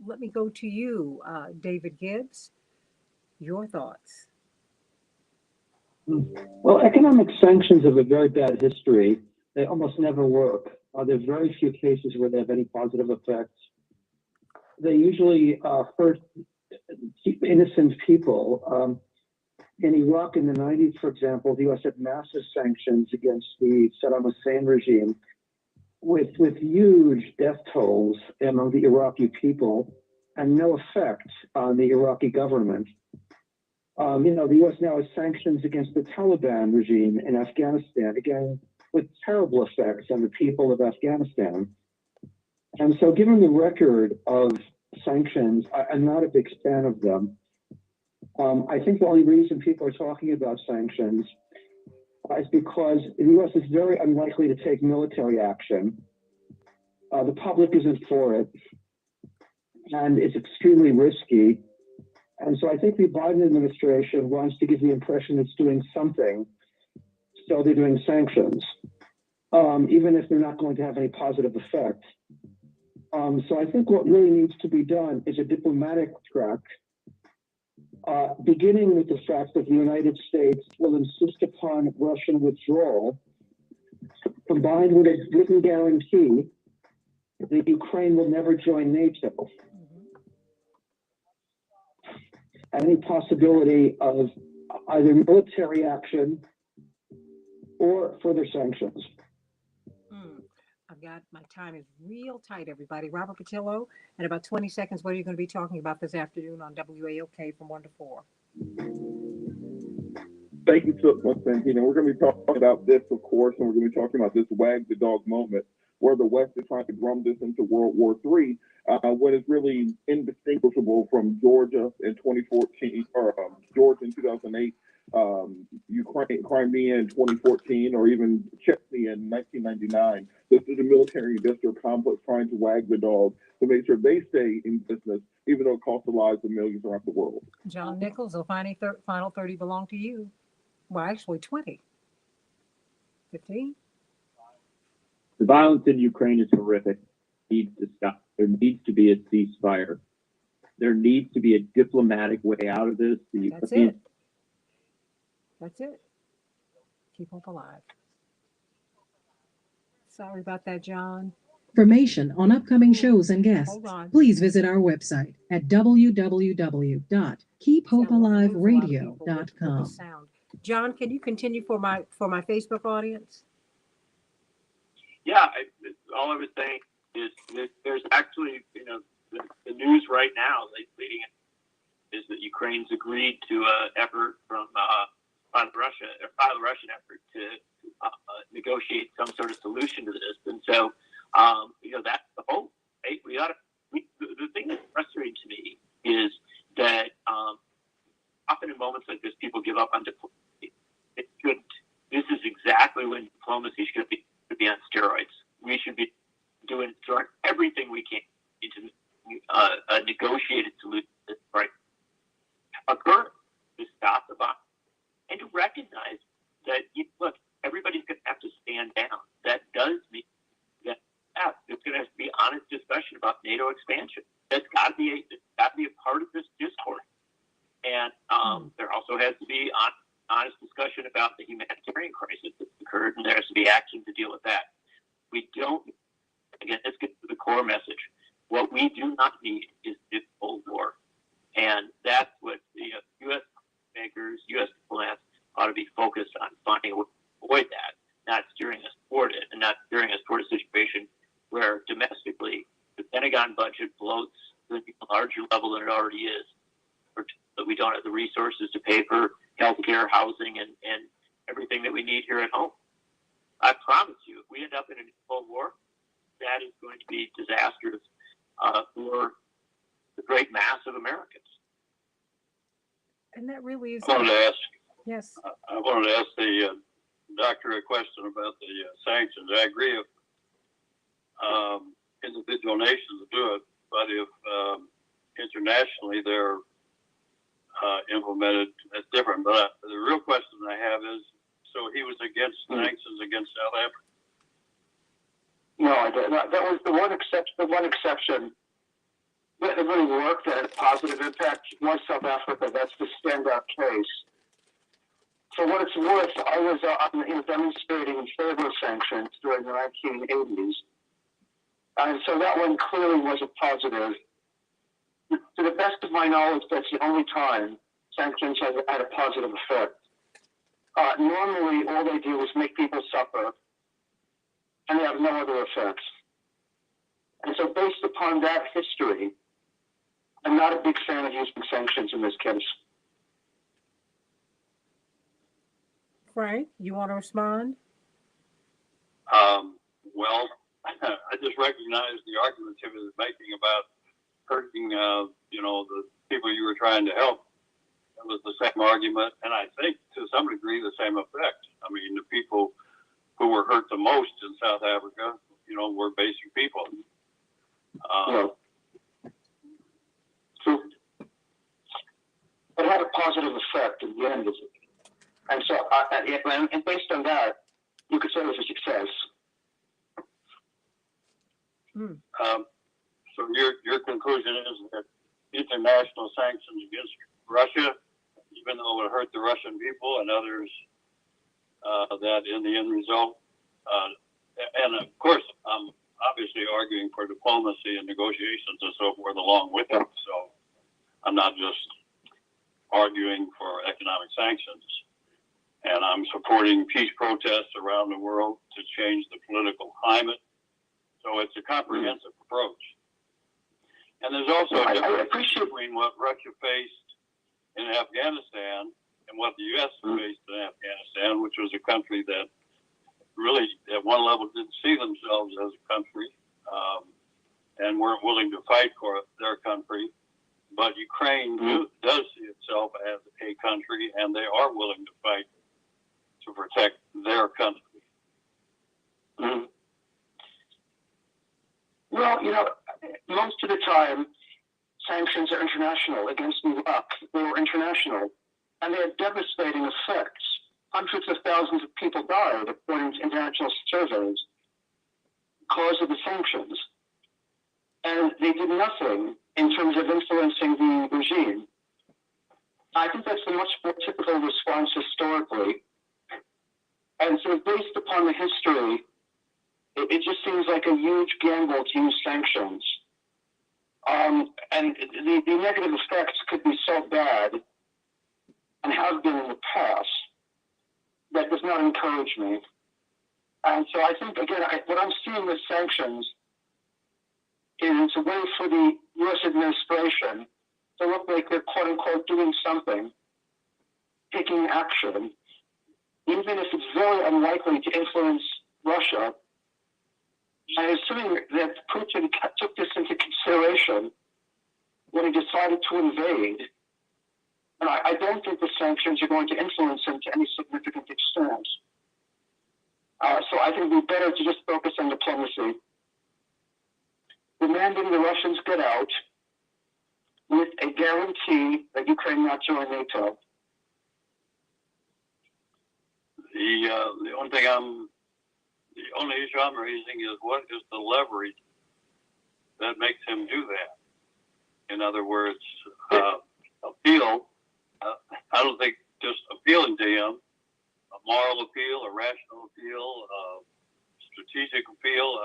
Let me go to you, David Gibbs. Your thoughts. Well, economic sanctions have a very bad history. They almost never work. There's very few cases where they have any positive effects. They usually hurt innocent people. In Iraq in the 90s, for example, the U.S. had massive sanctions against the Saddam Hussein regime with huge death tolls among the Iraqi people and no effect on the Iraqi government. The U.S. now has sanctions against the Taliban regime in Afghanistan, again, with terrible effects on the people of Afghanistan. And so given the record of sanctions, I'm not a big fan of them. I think the only reason people are talking about sanctions is because the U.S. is very unlikely to take military action. The public isn't for it, and it's extremely risky. And so I think the Biden administration wants to give the impression it's doing something, so they're doing sanctions, even if they're not going to have any positive effect. So I think what really needs to be done is a diplomatic track, beginning with the fact that the United States will insist upon Russian withdrawal, combined with a written guarantee that Ukraine will never join NATO. Any possibility of either military action or further sanctions. I've got, my time is real tight, everybody. Robert Patillo, in about 20 seconds, what are you going to be talking about this afternoon on WAOK from 1 to 4? Thank you so much, Santino. We're going to be talking about this, of course, and we're going to be talking about this wag the dog moment, where the West is trying to drum this into World War III, when it's really indistinguishable from Georgia in 2014, or Georgia in 2008, Ukraine, Crimea in 2014, or even Chechnya in 1999. This is a military industrial complex trying to wag the dog to make sure they stay in business, even though it costs the lives of millions around the world. John Nichols, the final 30 belong to you. Well, actually 20. 15? The violence in Ukraine is horrific. It needs to stop. There needs to be a ceasefire. There needs to be a diplomatic way out of this. That's it. That's it. Keep hope alive. Sorry about that, John. Information on upcoming shows and guests, please visit our website at www.keephopealiveradio.com. John, can you continue for my Facebook audience? Yeah, all I was saying is that there's actually, the news right now leading is that Ukraine's agreed to an effort from by the Russian effort to negotiate some sort of solution to this, and so that's the hope. Right? The thing that's frustrating to me is that often in moments like this, people give up on diplomacy. It shouldn't. This is exactly when diplomacy should be on steroids. We should be throwing everything we can into a negotiated solution that's right occur to stop the violence and to recognize that look, everybody's going to have to stand down. That does mean that there's going to have to be honest discussion about NATO expansion. That's got to be a part of this discourse, and there also has to be honest discussion about the humanitarian crisis that's occurred, and there has to be action to deal with that. We don't, again, let's get to the core message. What we do not need is this Cold War. And that's what the U.S. makers, U.S. diplomats ought to be focused on, finding a way to avoid that, not steering us toward it, and not steering us toward a situation where domestically the Pentagon budget bloats to a larger level than it already is, or that we don't have the resources to pay for healthcare, housing, and everything that we need here at home. I promise you, if we end up in a Cold War, that is going to be disastrous for the great mass of Americans. And that really is. I wanted to ask. Yes. I wanted to ask the doctor a question about the sanctions. I agree if individual nations do it, but if internationally they're implemented, that's different. But the real question I have is, so he was against sanctions against South Africa? No, that was the one exception. The one exception that really worked, that had a positive impact, was South Africa. That's the standout case. For what it's worth, I was demonstrating in favor of sanctions during the 1980s. And so that one clearly was a positive. To the best of my knowledge, that's the only time sanctions have had a positive effect. Normally, all they do is make people suffer, and they have no other effects. And so based upon that history, I'm not a big fan of using sanctions in this case. Frank, you want to respond? Well, I just recognize the argument Tim is making about hurting, the people you were trying to help. It was the same argument, and I think to some degree the same effect. I mean, the people who were hurt the most in South Africa, were basic people. So it had a positive effect in the end, and so, and based on that, you could say it was a success. So your conclusion is that international sanctions against Russia, even though it hurt the Russian people and others, that in the end result, and of course, I'm obviously arguing for diplomacy and negotiations and so forth along with it. So I'm not just arguing for economic sanctions. And I'm supporting peace protests around the world to change the political climate. So it's a comprehensive approach. And there's also a difference between what Russia faced in Afghanistan and what the U.S. faced in Afghanistan, which was a country that really, at one level, didn't see themselves as a country and weren't willing to fight for their country. But Ukraine does see itself as a country, and they are willing to fight to protect their country. Well, most of the time, sanctions are international. Against Iraq, they were international, and they had devastating effects. Hundreds of thousands of people died, according to international surveys, because of the sanctions. And they did nothing in terms of influencing the regime. I think that's a much more typical response historically. And so based upon the history, it just seems like a huge gamble to use sanctions. And the negative effects could be so bad, and have been in the past, that does not encourage me. And so I think, again, what I'm seeing with sanctions is a way for the U.S. administration to look like they're, quote-unquote, doing something, taking action, even if it's very unlikely to influence Russia. And assuming that Putin took this into consideration when he decided to invade, and I don't think the sanctions are going to influence him to any significant extent. So I think it would be better to just focus on diplomacy, demanding the Russians get out with a guarantee that Ukraine not join NATO. The only issue I'm raising is what is the leverage that makes him do that? In other words, appeal. I don't think just appealing to him, a moral appeal, a rational appeal, a strategic appeal.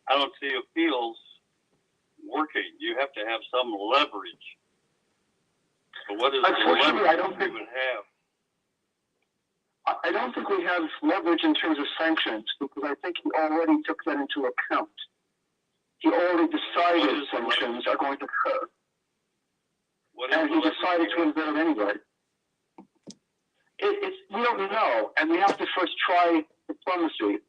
I don't see appeals working. You have to have some leverage. So what is the leverage I don't think we would have? I don't think we have leverage in terms of sanctions, because I think he already took that into account. He already decided sanctions are going to occur. And he decided to invade anyway. We don't know, and we have to first try diplomacy.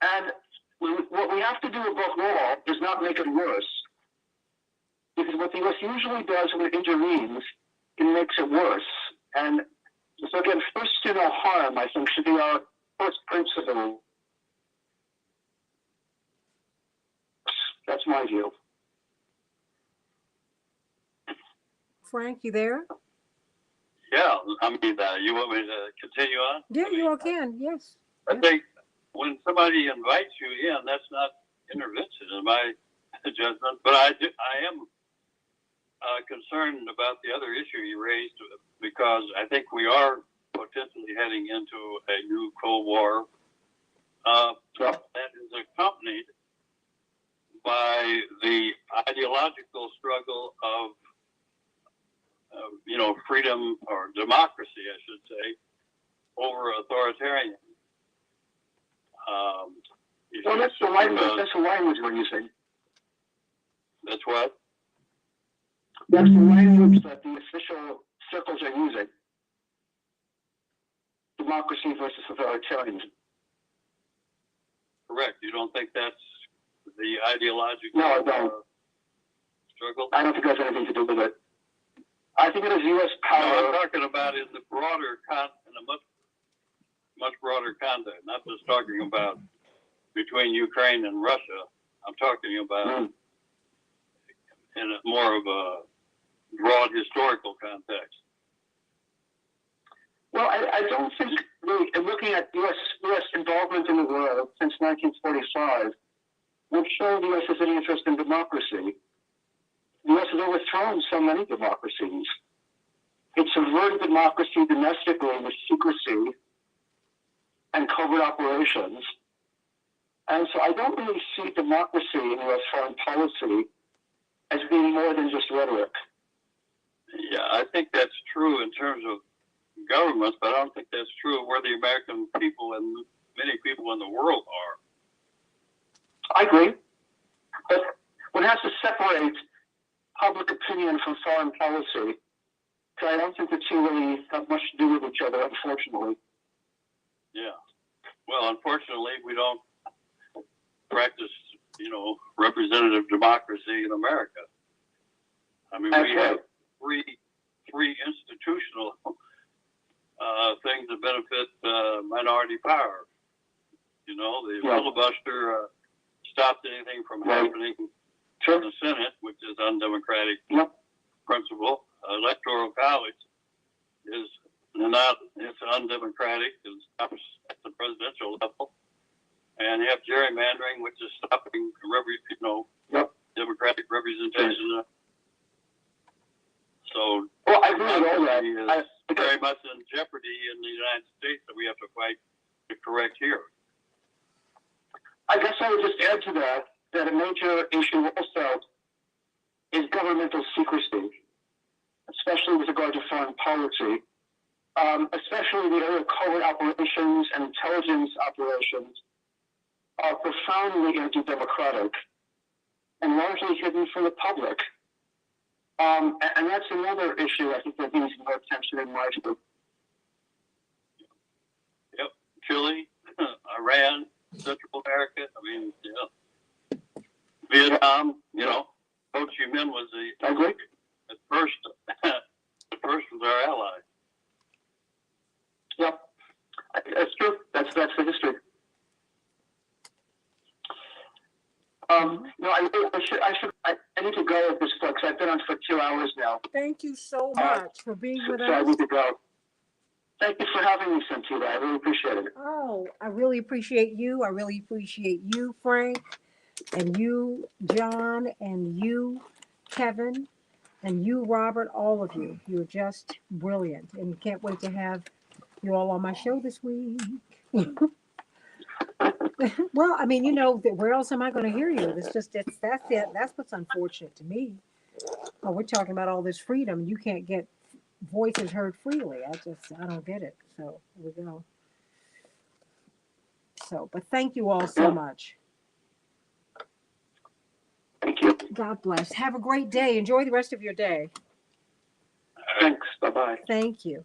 And what we have to do above all is not make it worse. Because what the U.S. usually does when it intervenes, it makes it worse. And so again, first to no harm, I think, should be our first principle. That's my view. Frank, you there? Yeah, I mean, you want me to continue on? Yeah, you all can, yes. I think when somebody invites you in, that's not intervention in my judgment. But I am concerned about the other issue you raised because I think we are potentially heading into a new Cold War that is accompanied by the ideological struggle of, freedom or democracy, I should say, over authoritarianism. Well, that's the language we're using. That's what? That's the language that the official circles are using. Democracy versus authoritarianism. Correct. You don't think that's the ideological No, I don't. Struggle? I don't think it has anything to do with it. I think it is U.S. power. No, I'm talking about in the broader in a much broader context. Not just talking about between Ukraine and Russia. I'm talking about in a more of a broad historical context. Well, I don't think, really, looking at U.S. involvement in the world since 1945, would show the U.S. has any interest in democracy. The U.S. has overthrown so many democracies. It subverted democracy domestically with secrecy and covert operations. And so I don't really see democracy in U.S. foreign policy as being more than just rhetoric. Yeah, I think that's true in terms of governments, but I don't think that's true where the American people and many people in the world are. I agree. But one has to separate public opinion from foreign policy. So I don't think the two really have much to do with each other, unfortunately. Yeah. Well, unfortunately, we don't practice, representative democracy in America. I mean, we have three institutional things that benefit minority power. The filibuster stops anything from happening in the Senate, which is undemocratic principle. Electoral college is it's undemocratic. It stops at the presidential level. And you have gerrymandering, which is stopping democratic representation. So, well, I agree with all that. Is very much in jeopardy in the United States that we have to fight to correct here. I guess I would just add to that a major issue also is governmental secrecy, especially with regard to foreign policy, especially the area of covert operations and intelligence operations are profoundly anti-democratic and largely hidden from the public. And that's another issue I think that needs more attention in my view. Yep. Chile, Iran, Central America, Vietnam, Ho Chi Minh was the first was our ally. Yep. That's true. That's the history. No, I need to go at this point because I've been on for 2 hours now. Thank you so much for being with us. So I need to go. Thank you for having me, Santita. I really appreciate it. Oh, I really appreciate you. I really appreciate you, Frank, and you, John, and you, Kevin, and you, Robert, all of you. You're just brilliant, and can't wait to have you all on my show this week. Well, where else am I going to hear you? That's it. That's what's unfortunate to me. Oh, we're talking about all this freedom. You can't get voices heard freely. I don't get it. So here we go. So, but thank you all so much. Thank you. God bless. Have a great day. Enjoy the rest of your day. Thanks. Bye-bye. Thank you.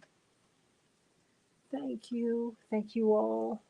Thank you. Thank you all.